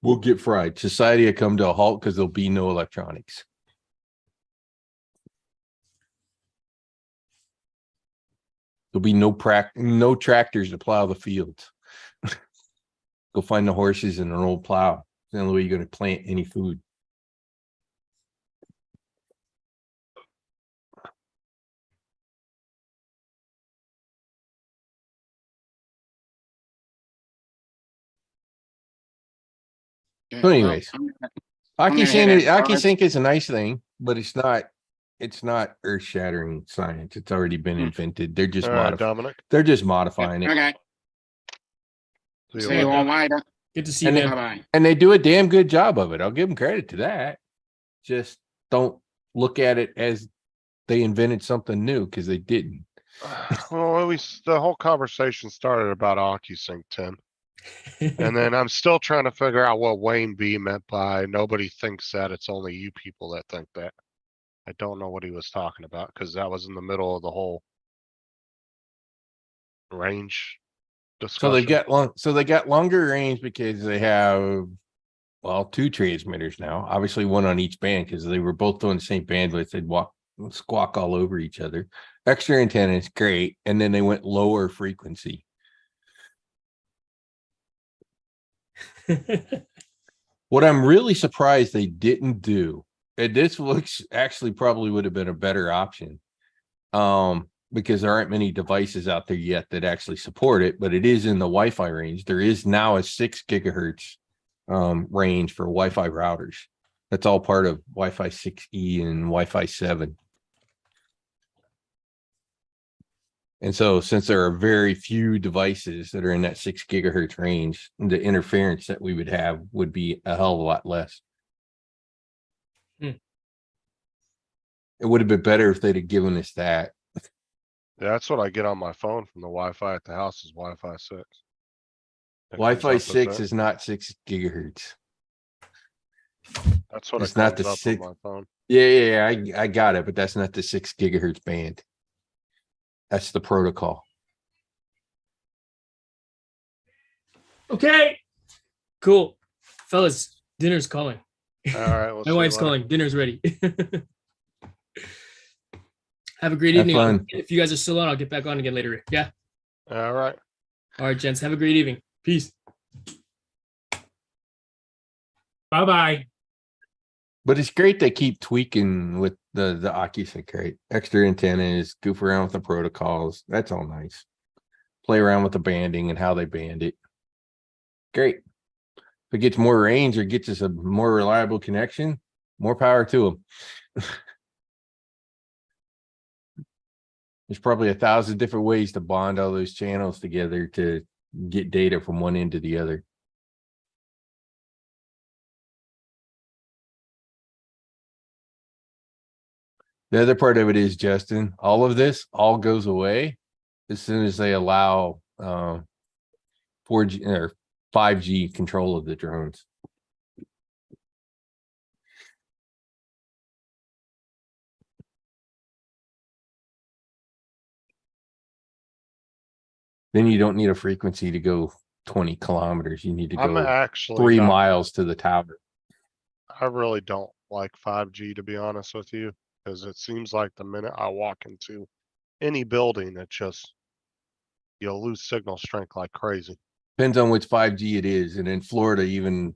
will get fried. Society will come to a halt because there'll be no electronics. There'll be no tractors to plow the fields. Go find the horses and an old plow. It's the only way you're going to plant any food. Okay, So anyways, I'm gonna head out. AkiSync is a nice thing, but it's not earth-shattering science. It's already been invented. They're just All right, Dominic. they're just modifying it. Okay, See see you you later. all later. Good to see And you, then- man. Bye-bye. And they do a damn good job of it. I'll give them credit to that. Just don't look at it as they invented something new, because they didn't. Well, at least the whole conversation started about AccuSync 10. And then I'm still trying to figure out what Wayne B meant by nobody thinks that, it's only you people that think that. I don't know what he was talking about because that was in the middle of the whole range So they discussion. they got longer range because they have, well, 2 transmitters now. Obviously one on each band because they were both doing the same bandwidth. They'd squawk all over each other. Extra antennas, great. And then they went lower frequency. What I'm really surprised they didn't do, and this looks actually probably would have been a better option, because there aren't many devices out there yet that actually support it, but it is in the Wi-Fi range. There is now a 6 gigahertz range for Wi-Fi routers. That's all part of Wi-Fi 6E and Wi-Fi 7. And so since there are very few devices that are in that 6 gigahertz range, the interference that we would have would be a hell of a lot less. Hmm. It would have been better if they'd have given us that. Yeah, that's what I get on my phone from the Wi-Fi at the house is Wi-Fi 6. It comes Wi-Fi up as 6 that. is not 6 gigahertz. That's what it's it not comes the up 6 on my phone. Yeah, I got it, but that's not the 6 gigahertz band. That's the protocol. Okay. Cool. Fellas, dinner's calling. All right. We'll see My you wife's later. calling. Dinner's ready. Have a great Have evening. fun. If you guys are still on, I'll get back on again later. Yeah. All right. All right, gents. Have a great evening. Peace. Bye-bye. But it's great they keep tweaking with the OcuSync, right? Extra antennas, goof around with the protocols. That's all nice. Play around with the banding and how they band it. Great. If it gets more range or gets us a more reliable connection, more power to them. There's probably 1,000 different ways to bond all those channels together to get data from one end to the other. The other part of it is, Justin, all of this all goes away as soon as they allow 4G or 5G control of the drones. Then you don't need a frequency to go 20 kilometers. You need to I'm go actually 3 not- miles to the tower. I really don't like 5G, to be honest with you, because it seems like the minute I walk into any building, it just, you'll lose signal strength like crazy. Depends on which 5G it is. And in Florida, even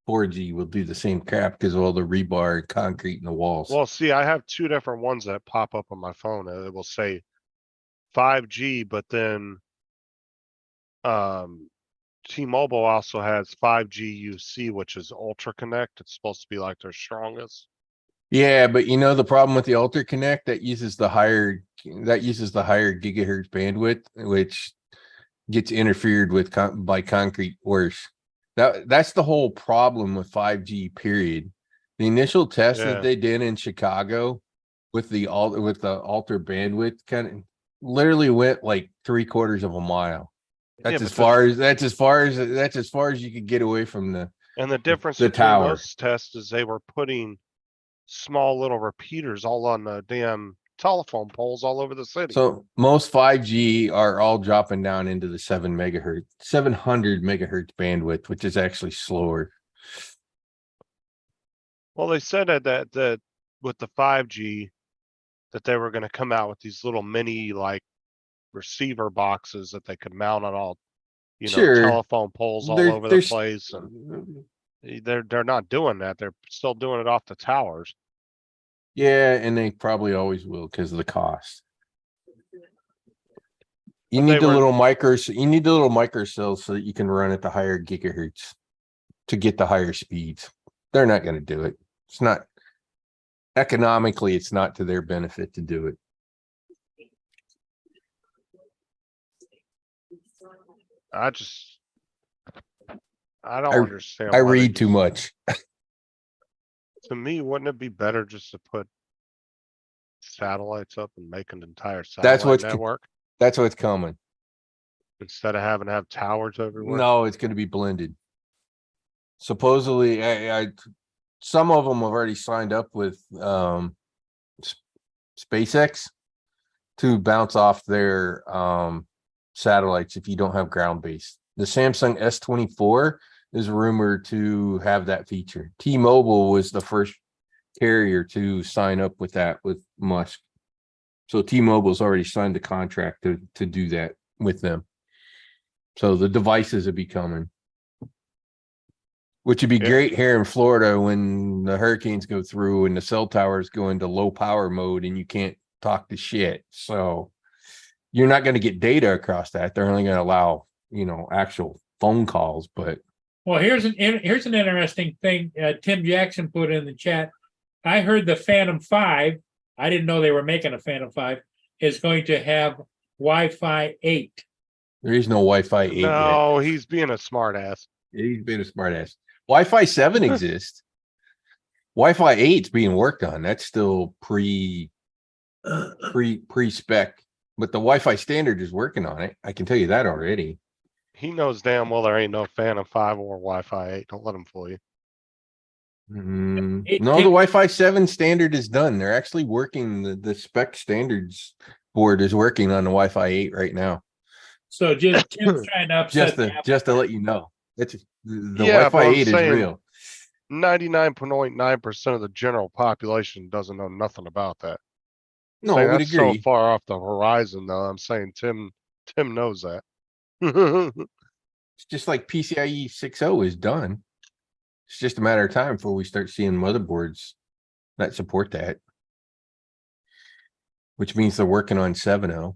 4G will do the same crap because of all the rebar and concrete in the walls. Well, see, I have two different ones that pop up on my phone and it will say 5G, but then T-Mobile also has 5G UC, which is Ultra Connect. It's supposed to be like their strongest. Yeah, but you know the problem with the Ultra Connect that uses the higher gigahertz bandwidth, which gets interfered with by concrete worse. That's the whole problem with 5G. Period. The initial test Yeah. that they did in Chicago with the Ultra bandwidth kind of literally went like 3/4 of a mile. Yeah, That's but as far as you could get away from the. And the difference The between tower. those tests is they were putting small little repeaters all on the damn telephone poles all over the city. So most 5G are all dropping down into the 700 megahertz bandwidth, which is actually slower. Well, they said that with the 5G, that they were gonna come out with these little mini like receiver boxes that they could mount on all, Sure. telephone poles all There- over the there's- place. And they're not doing that. They're still doing it off the towers. Yeah, and they probably always will because of the cost. You But need they the were- little microcells so that you can run at the higher gigahertz to get the higher speeds. They're not going to do it. It's not economically, it's not to their benefit to do it. I don't I- understand. I why they read too just- much. To me, wouldn't it be better just to put satellites up and make an entire satellite what's network That's what's coming. instead of having to have towers everywhere? No, it's going to be blended. Supposedly, some of them have already signed up with SpaceX to bounce off their satellites if you don't have ground based. The Samsung S24 is rumored to have that feature. T-Mobile was the first carrier to sign up with that with Musk. So T-Mobile's already signed the contract to do that with them. So the devices will be coming. Which would be Yeah. great here in Florida when the hurricanes go through and the cell towers go into low power mode and you can't talk to shit. So you're not going to get data across that. They're only going to allow, actual phone calls, but Well, here's an interesting thing. Tim Jackson put in the chat. I heard the Phantom 5. I didn't know they were making a Phantom 5. Is going to have Wi-Fi 8. There is no Wi-Fi 8 yet. No, he's being a smart ass. He's been a smart ass. Wi-Fi 7 exists. Wi-Fi 8's being worked on. That's still pre-spec. But the Wi-Fi standard is working on it. I can tell you that already. He knows damn well there ain't no Phantom 5 or Wi-Fi 8. Don't let him fool you. No, It- the Wi-Fi 7 standard is done. They're actually working. The spec standards board is working on the Wi-Fi 8 right now. So just Tim's trying to upset the apple Just to cart. let you know. It's the Yeah, Wi-Fi but I'm 8 is saying- real. 99.9% of the general population doesn't know nothing about that. No, Saying I would that's agree. so far off the horizon, though. I'm saying Tim knows that. It's just like PCIe 6.0 is done. It's just a matter of time before we start seeing motherboards that support that. Which means they're working on 7.0.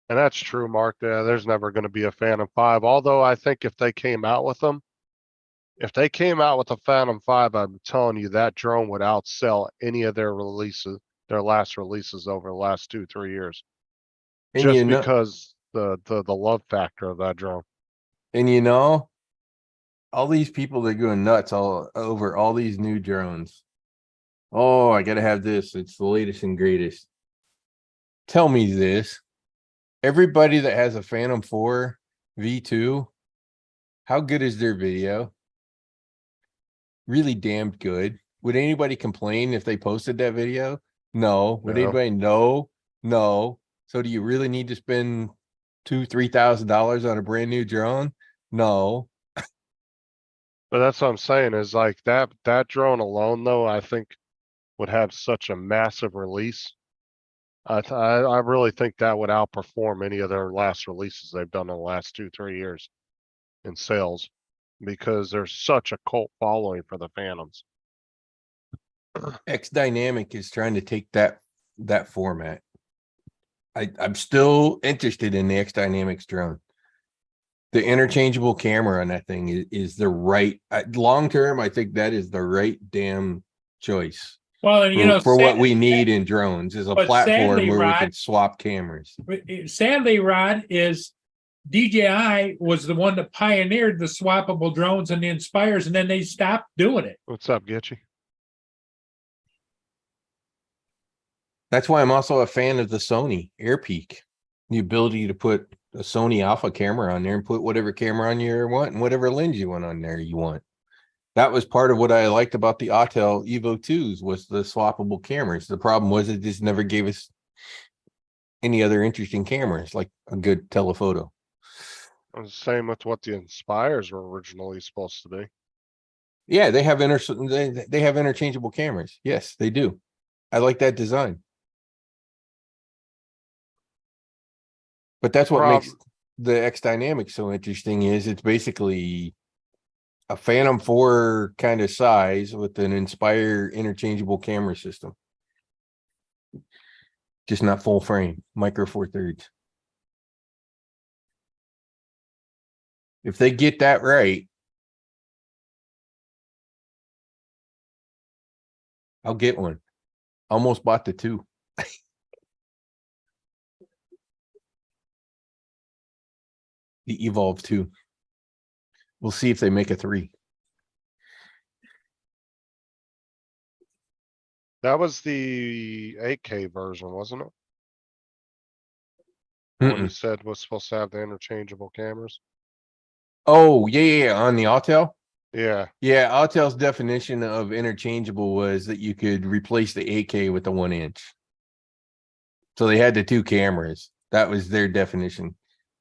And that's true, Mark. Yeah, there's never going to be a Phantom 5. Although I think if they came out with them, if they came out with a Phantom 5, I'm telling you that drone would outsell any of their releases, their last releases over the last 2-3 years. And Just you know, because the love factor of that drone. and you know, all these people that are going nuts all over all these new drones. Oh, I gotta have this. It's the latest and greatest. Tell me this. Everybody that has a Phantom 4 V2, how good is their video? Really damned good. Would anybody complain if they posted that video? No. Would No. anybody know? No. So do you really need to spend $2,000-$3,000 on a brand new drone? No. But that's what I'm saying is like that drone alone, though, I think would have such a massive release. I really think that would outperform any of their last releases they've done in the last 2-3 years in sales because there's such a cult following for the Phantoms. X Dynamic is trying to take that format. I'm still interested in the X Dynamics drone. The interchangeable camera on that thing is the right long term. I think that is the right damn choice Well, and you know, for what we need in drones is a but platform sadly, where we Rod- can swap cameras. sadly, Rod, is DJI was the one that pioneered the swappable drones and the Inspires, and then they stopped doing it. What's up, Gitchy? That's why I'm also a fan of the Sony AirPeak. The ability to put a Sony Alpha camera on there and put whatever camera on you want and whatever lens you want on there you want. That was part of what I liked about the Autel Evo 2s was the swappable cameras. The problem was it just never gave us any other interesting cameras like a good telephoto. Same with what the Inspires were originally supposed to be. Yeah, they have they have interchangeable cameras. Yes, they do. I like that design. But that's what makes the X Dynamic so interesting is it's basically a Phantom 4 kind of size with an Inspire interchangeable camera system. Just not full frame, micro 4/3. If they get that right, I'll get one. Almost bought the 2. The Evolve 2. We'll see if they make a 3. That was the 8K version, wasn't it? The one you said was supposed to have the interchangeable cameras. Oh, yeah. On the Autel? Yeah, Yeah, Autel's definition of interchangeable was that you could replace the 8K with the 1-inch. So they had the 2 cameras. That was their definition.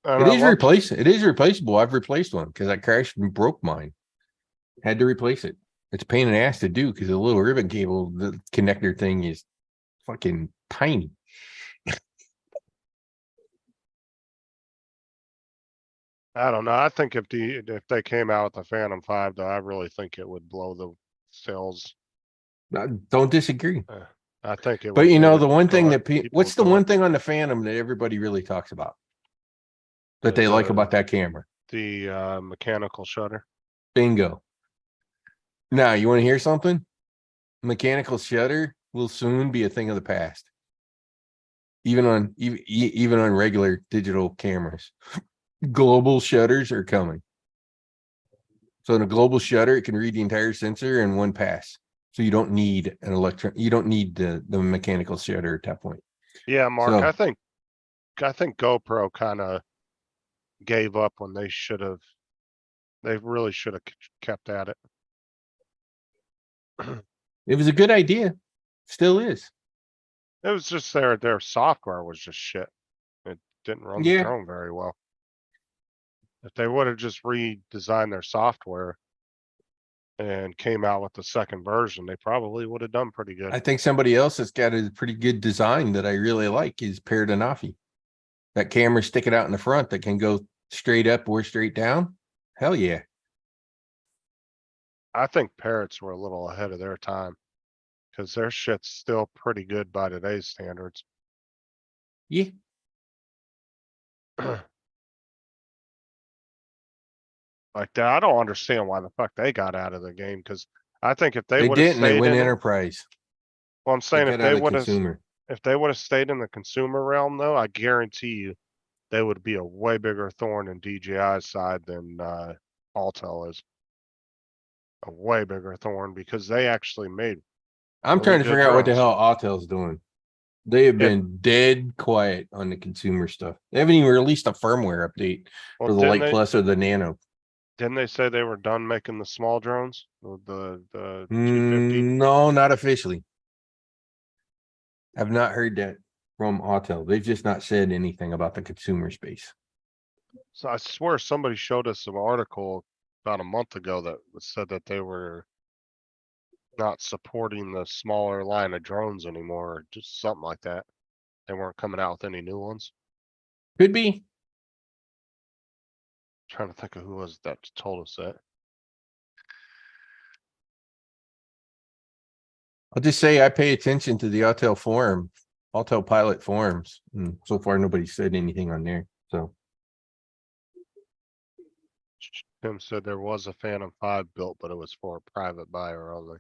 and It I is love- It is replaceable. I've replaced one because I crashed and broke mine. Had to replace it. It's a pain in the ass to do because the little ribbon cable, the connector thing is fucking tiny. I don't know. I think if they came out with the Phantom 5, though, I really think it would blow the sales. I don't disagree. I think it But would. you it know, would the one thing draw- that people what's would the go one up. thing on the Phantom that everybody really talks about that they like The- about that camera? The mechanical shutter. Bingo. Now, you want to hear something? Mechanical shutter will soon be a thing of the past. Even on regular digital cameras. Global shutters are coming. So in a global shutter, it can read the entire sensor in one pass. So you don't need you don't need the mechanical shutter at that point. Yeah, Mark, So- I think GoPro kind of gave up when they really should have kept at it. It was a good idea. Still is. It was just their software was just shit. It didn't run the Yeah. drone very well. If they would have just redesigned their software and came out with the second version, they probably would have done pretty good. I think somebody else that's got a pretty good design that I really like is Paradanafi. That camera sticking out in the front that can go straight up or straight down. Hell yeah. I think Parrots were a little ahead of their time because their shit's still pretty good by today's standards. Yeah. Like that, I don't understand why the fuck they got out of the game because I think if they They would have didn't. They stayed went in it, enterprise. well, I'm They saying got out of consumer. if they would have stayed in the consumer realm though, I guarantee you they would be a way bigger thorn in DJI's side than Altel is. A way bigger thorn because they actually made I'm really trying to good figure out what the drones. hell Autel's doing. They have Yeah. been dead quiet on the consumer stuff. They haven't even released a firmware update for Well, the Light Plus or the Nano. didn't they say they were done making the small drones? The 250? No, not officially. I've not heard that from Autel. They've just not said anything about the consumer space. So I swear somebody showed us an article about a month ago that said that they were not supporting the smaller line of drones anymore, or just something like that. They weren't coming out with any new ones. Could be. Trying to think of who was that told us that. I'll just say I pay attention to the Autel forum, Autel pilot forums. And so far, nobody said anything on there. So Tim said there was a Phantom 5 built, but it was for a private buyer only.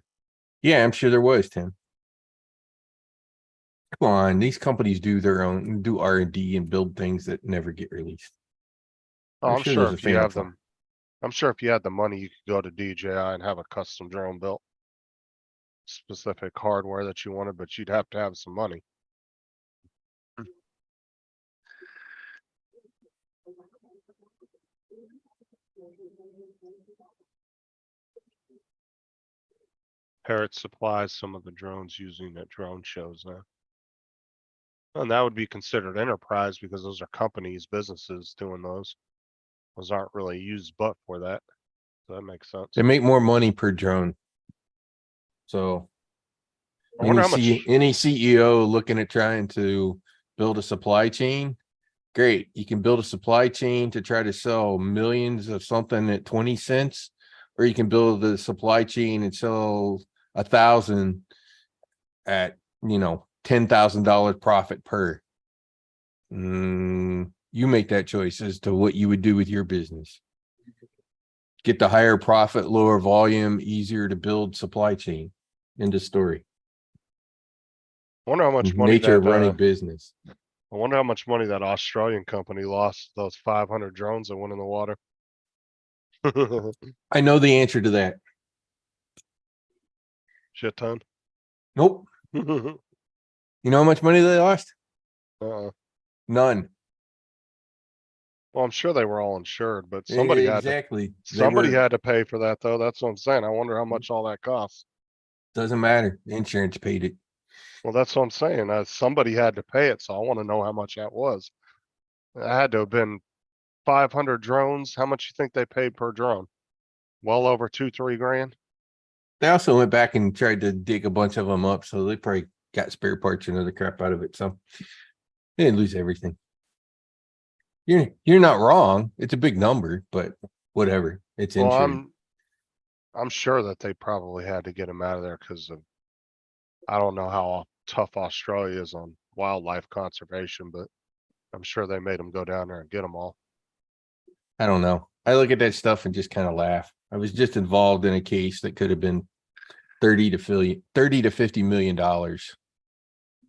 yeah, I'm sure there was, Tim. Come on, these companies do their own, do R&D and build things that never get released. Oh, I'm I'm sure sure there's a if you Phantom have them, I'm sure if you had the money, you could go to DJI and have a custom drone built. Specific hardware that you wanted, but you'd have to have some money. Parrot supplies some of the drones using at drone shows now. And that would be considered enterprise because those are companies, businesses doing those. Those aren't really used but for that. So that makes sense. They make more money per drone. So I wonder how much, any CEO looking at trying to build a supply chain, great. You can build a supply chain to try to sell millions of something at 20 cents, or you can build the supply chain and sell 1,000 at, $10,000 profit per. You make that choice as to what you would do with your business. Get the higher profit, lower volume, easier to build supply chain. End of story. I wonder how much money Nature of that, running business. I wonder how much money that Australian company lost those 500 drones that went in the water. I know the answer to that. Shit ton. Nope. You know how much money they lost? Well, None. I'm sure they were all insured, but somebody had to, Exactly. They somebody were- had to pay for that though. That's what I'm saying. I wonder how much all that costs. Doesn't matter. The insurance paid it. Well, that's what I'm saying. Somebody had to pay it, so I want to know how much that was. It had to have been 500 drones. How much you think they paid per drone? Well over 2-3 grand. They also went back and tried to dig a bunch of them up, so they probably got spare parts and other crap out of it. So they didn't lose everything. You're not wrong. It's a big number, but whatever. It's Well, insured. I'm sure that they probably had to get them out of there because of, I don't know how tough Australia is on wildlife conservation, but I'm sure they made them go down there and get them all. I don't know. I look at that stuff and just kind of laugh. I was just involved in a case that could have been 30 to 50 million dollars.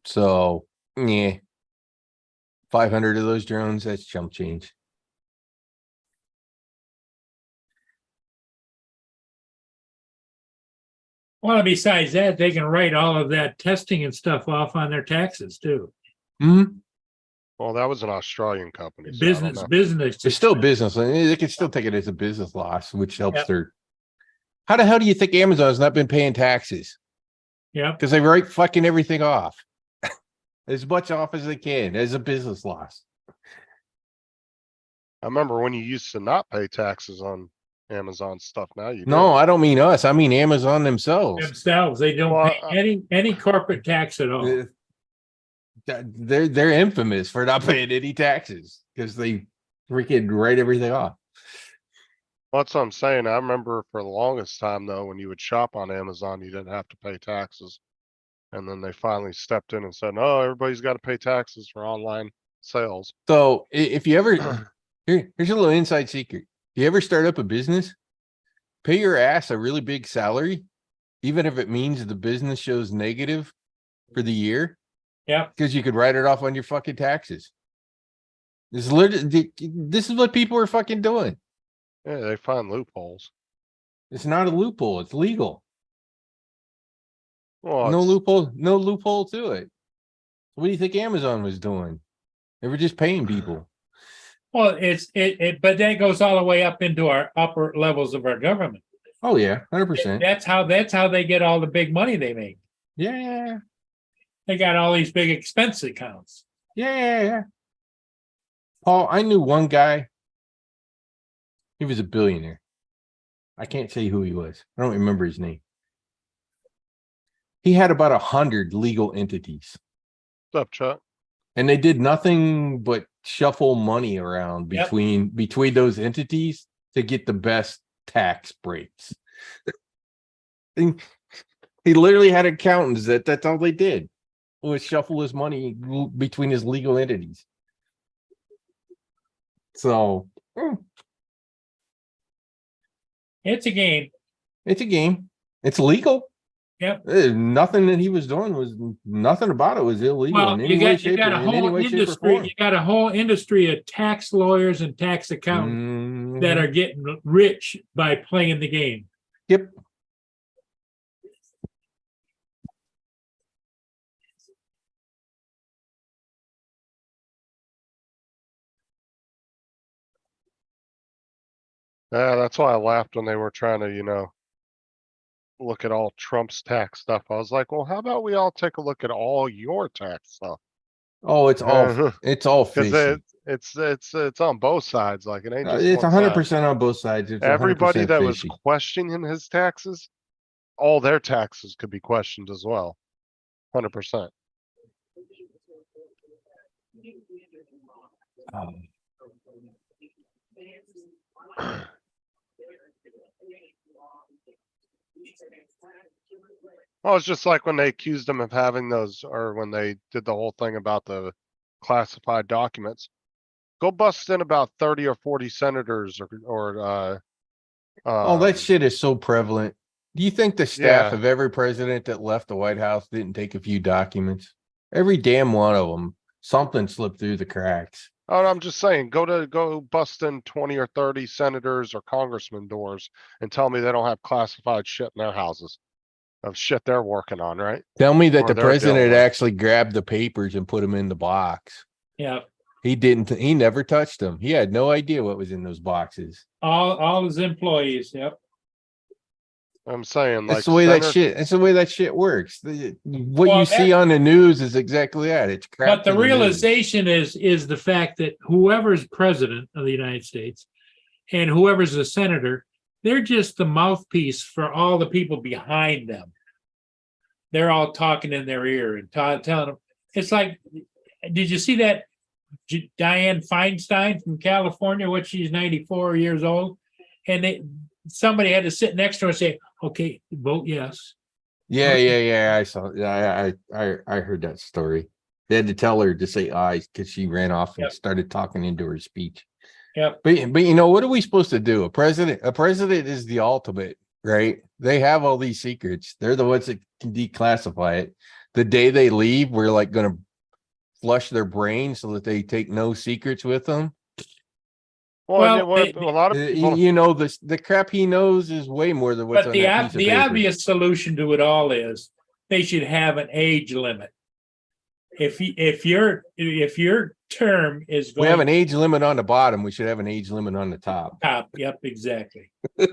So, yeah. 500 of those drones, that's chump change. Well, besides that, they can write all of that testing and stuff off on their taxes too. Hmm. Well, that was an Australian company. So I don't know. Business. It's still business. And they can still take it as a business loss, which helps Yep. their. How the hell do you think Amazon's not been paying taxes? Yep. Because they write fucking everything off. As much off as they can as a business loss. I remember when you used to not pay taxes on Amazon stuff. Now you do. No, I don't mean us. I mean Amazon themselves. Themselves, they don't Well, pay any corporate tax at all. They're infamous for not paying any taxes because they freaking write everything off. That's what I'm saying. I remember for the longest time though, when you would shop on Amazon, you didn't have to pay taxes. And then they finally stepped in and said, no, everybody's got to pay taxes for online sales. So if you ever here's a little inside secret. If you ever start up a business, pay your ass a really big salary, even if it means the business shows negative for the year. Yeah. Because you could write it off on your fucking taxes. This is what people are fucking doing. Yeah, they find loopholes. It's not a loophole, it's legal. Well, No it's- loophole to it. What do you think Amazon was doing? They were just paying people. Well, but that goes all the way up into our upper levels of our government. Oh yeah, 100%. That's how they get all the big money they make. Yeah. They got all these big expense accounts. Yeah. Paul, I knew one guy. He was a billionaire. I can't say who he was. I don't remember his name. He had about 100 legal entities, What's up, Chuck? and they did nothing but shuffle money around Yep. between those entities to get the best tax breaks. And he literally had accountants that's all they did was shuffle his money between his legal entities. So It's a game. it's a game. It's legal. Yep. Nothing that he was doing was nothing about it was illegal Well, in you any way, got shape, a in any whole way, shape, or industry. form. You got a whole industry of tax lawyers and tax accountants that Mhm. are getting rich by playing the game. Yep. Yeah, that's why I laughed when they were trying to, look at all Trump's tax stuff. I was like, well, how about we all take a look at all your tax stuff? Oh, it's all Because fishy. it's on both sides. Like it ain't just It's one 100% side. on both sides. It's Everybody 100% that was fishy. questioning his taxes, all their taxes could be questioned as well. 100%. Oh, it's just like when they accused him of having those, or when they did the whole thing about the classified documents. Go bust in about 30 or 40 senators or Oh, that shit is so prevalent. Do you think the staff Yeah. of every president that left the White House didn't take a few documents? Every damn one of them, something slipped through the cracks. Oh, I'm just saying, go bust in 20 or 30 senators or congressmen doors and tell me they don't have classified shit in their houses of shit they're working on, right? Tell me that Or the they're dealing president with. actually grabbed the papers and put them in the box. Yeah, He didn't. He never touched them. He had no idea what was in those boxes. all his employees. Yep. I'm saying like That's the way that Senator- shit. That's the way that shit works. What Well, you see on the news is exactly that. It's crap. But the to news. realization is the fact that whoever's president of the United States and whoever's a senator, they're just the mouthpiece for all the people behind them. They're all talking in their ear and telling them. It's like, did you see that Dianne Feinstein from California? What, she's 94 years old, and somebody had to sit next to her and say, "Okay, vote yes." Yeah. I saw. Yeah, I heard that story. They had to tell her to say aye because she ran off and Yep. started talking into her speech. Yep. But you know, what are we supposed to do? A president is the ultimate, right? They have all these secrets. They're the ones that can declassify it. The day they leave, we're like going to flush their brain so that they take no secrets with them. Well, Well, a lot of people, You know, the crap he knows is way more than what's but on the that piece of the paper. obvious solution to it all is they should have an age limit. If your term is We have going an age limit on the bottom. We should have an age limit on the top. top, yep, exactly. In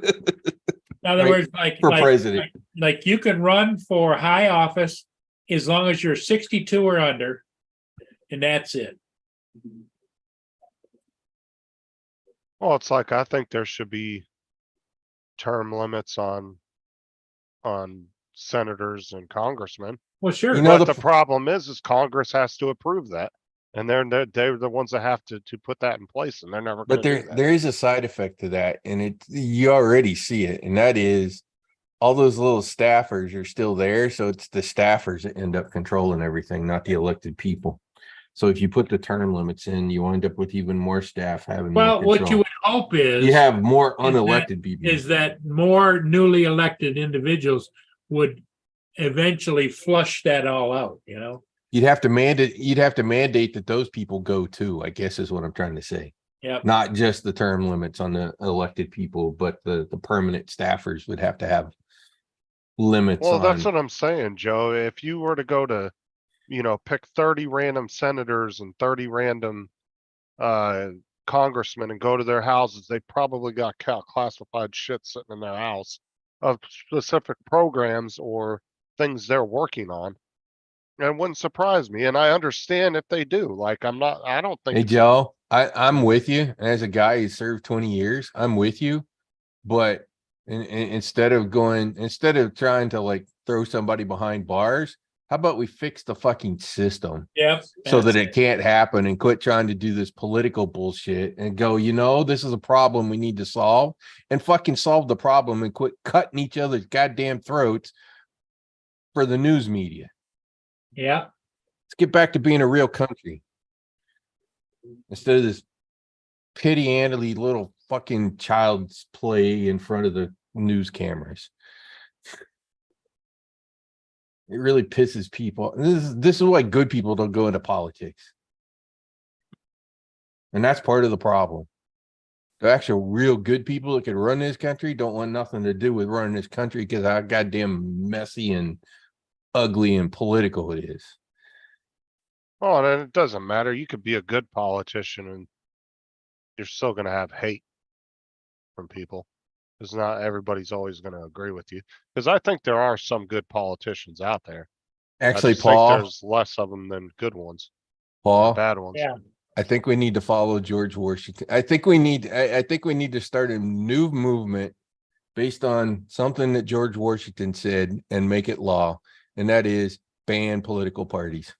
other Right, words, for president. like you can run for high office as long as you're 62 or under, and that's it. well, it's like, I think there should be term limits on senators and congressmen. Well, sure. You know, But the problem is Congress has to approve that. And they're the ones that have to put that in place, and they're never But gonna do that. there is a side effect to that, and you already see it, and that is all those little staffers are still there. So it's the staffers that end up controlling everything, not the elected people. So if you put the term limits in, you wind up with even more staff having more Well, what you control. would hope is You have more is that- unelected people. is that more newly elected individuals would eventually flush that all out, you know? You'd have to mandate that those people go too, I guess is what I'm trying to say. Yep. Not just the term limits on the elected people, but the permanent staffers would have to have limits Well, on. that's what I'm saying, Joe. If you were to go to, pick 30 random senators and 30 random congressmen and go to their houses, they probably got classified shit sitting in their house of specific programs or things they're working on. And it wouldn't surprise me. And I understand if they do. Like, I don't think Hey, it's- Joe, I'm with you. As a guy who served 20 years, I'm with you. But instead of trying to like throw somebody behind bars, how about we fix the fucking system Yep. so that it can't happen, and quit trying to do this political bullshit and go, this is a problem we need to solve, and fucking solve the problem and quit cutting each other's goddamn throats for the news media. Yeah. Let's get back to being a real country instead of this pity-andly little fucking child's play in front of the news cameras. It really pisses people. This is why good people don't go into politics. And that's part of the problem. The actual real good people that can run this country don't want nothing to do with running this country because how goddamn messy and ugly and political it is. Oh, and it doesn't matter. You could be a good politician and you're still gonna have hate from people. Because not everybody's always gonna agree with you. Because I think there are some good politicians out there. Actually, I just think Paul, there's less of them than good ones, Paul, bad ones. Yeah. I think we need to follow George Washington. I think we need to start a new movement based on something that George Washington said and make it law. And that is ban political parties.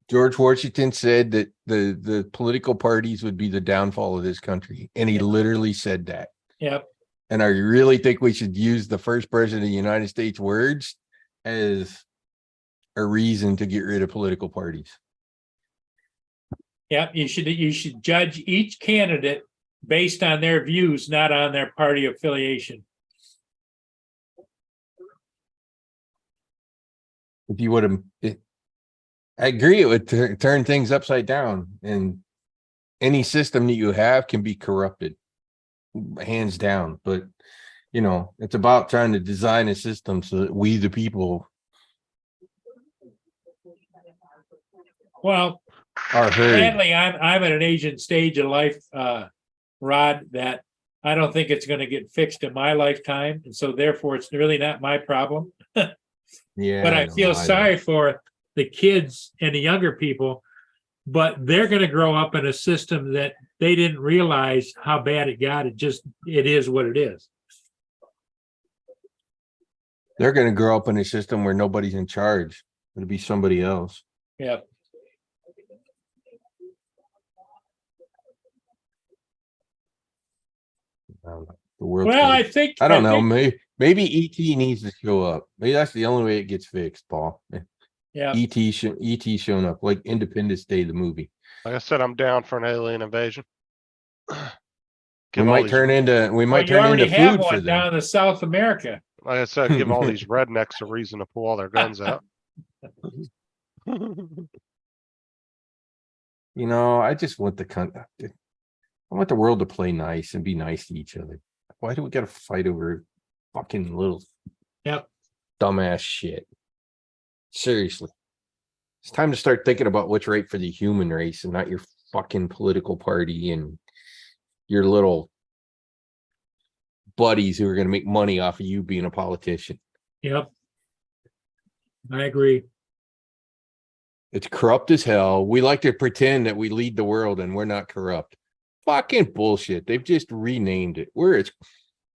George Washington said that the political parties would be the downfall of this country. And he literally said that. Yep. And I really think we should use the first president of the United States words as a reason to get rid of political parties. Yep. You should judge each candidate based on their views, not on their party affiliation. If you would have, I agree, it would turn things upside down, and any system that you have can be corrupted, hands down. But it's about trying to design a system so that we, the people, Well, are heard. sadly, I'm at an age and stage of life, Rod, that I don't think it's going to get fixed in my lifetime, and so therefore it's really not my problem. Yeah, But I know, feel know. sorry for the kids and the younger people, but they're going to grow up in a system that they didn't realize how bad it got. It is what it is. They're going to grow up in a system where nobody's in charge. It'll be somebody else. Yeah. The world. Well, I think I don't know. Maybe ET needs to show up. Maybe that's the only way it gets fixed, Paul. Yeah. ET showing up like Independence Day, the movie. Like I said, I'm down for an alien invasion. We Give all might these, turn into we Well, might you turn already into have food for one them. down in South America. like I said, give all these rednecks a reason to pull all their guns out. You know, I just want I want the world to play nice and be nice to each other. Why do we gotta fight over fucking little Yep. dumbass shit? Seriously. It's time to start thinking about what's right for the human race and not your fucking political party and your little buddies who are gonna make money off of you being a politician. Yep. I agree. It's corrupt as hell. We like to pretend that we lead the world and we're not corrupt. Fucking bullshit. They've just renamed it.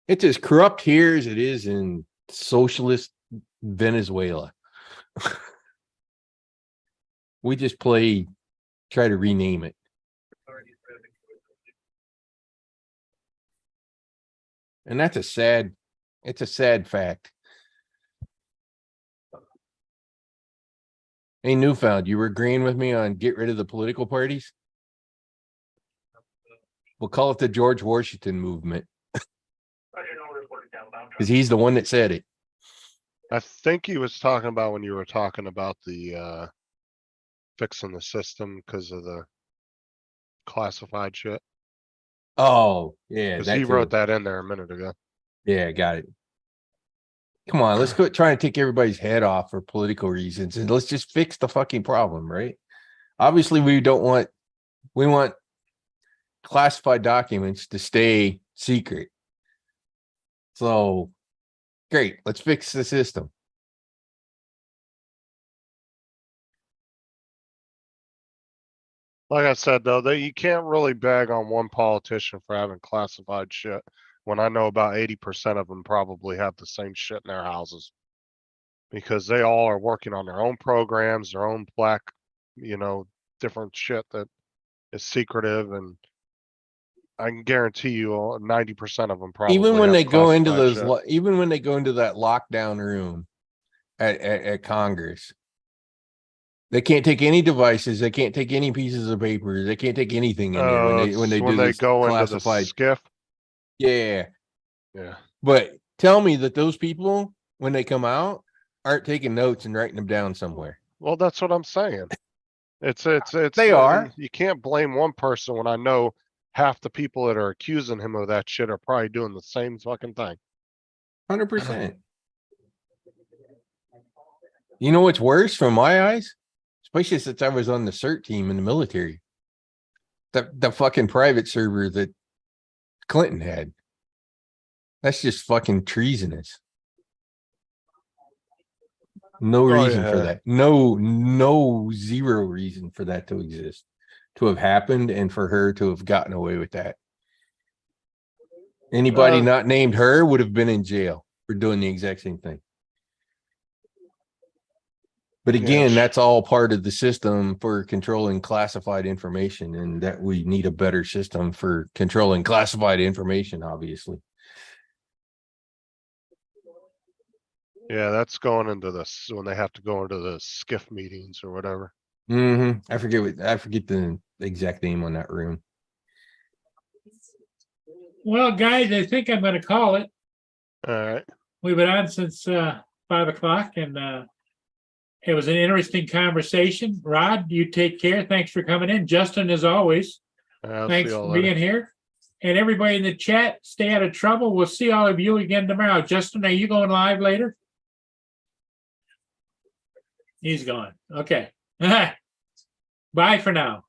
It's as corrupt here as it is in socialist Venezuela. We just try to rename it. And it's a sad fact. Hey, Newfound, you were agreeing with me on get rid of the political parties? We'll call it the George Washington movement. Because he's the one that said it. I think he was talking about when you were talking about the fixing the system because of the classified shit. Oh, yeah. Because that he too. wrote that in there a minute ago. Yeah, got it. Come on, let's go try and take everybody's head off for political reasons and let's just fix the fucking problem, right? Obviously, we want classified documents to stay secret. So, great, let's fix the system. Like I said, though, you can't really bag on one politician for having classified shit when I know about 80% of them probably have the same shit in their houses. Because they all are working on their own programs, their own black, different shit that is secretive, and I can guarantee you 90% of them probably Even when have they go into classified those, shit. even when they go into that lockdown room at Congress, they can't take any devices. They can't take any pieces of paper. They can't take anything in there when they do this go into the classified. skiff. Yeah, Yeah. but tell me that those people, when they come out, aren't taking notes and writing them down somewhere. Well, that's what I'm saying. It's They are. you can't blame one person when I know half the people that are accusing him of that shit are probably doing the same fucking thing. 100%. You know what's worse from my eyes? Especially since I was on the CERT team in the military. The fucking private server that Clinton had. That's just fucking treasonous. No reason for yeah. that. No, zero reason for that to exist, to have happened, and for her to have gotten away with that. Anybody not named her would have been in jail for doing the exact same thing. But again, that's all part of the system for controlling classified information, and that we need a better system for controlling classified information, obviously. Yeah, that's going into this when they have to go into the skiff meetings or whatever. I forget the exact name on that room. Well, guys, I think I'm gonna call it. All right. We've been on since 5 o'clock, and it was an interesting conversation. Rod, you take care. Thanks for coming in. Justin, as always, I'll thanks see y'all for later. being here. And everybody in the chat, stay out of trouble. We'll see all of you again tomorrow. Justin, are you going live later? He's gone. Okay. Bye for now.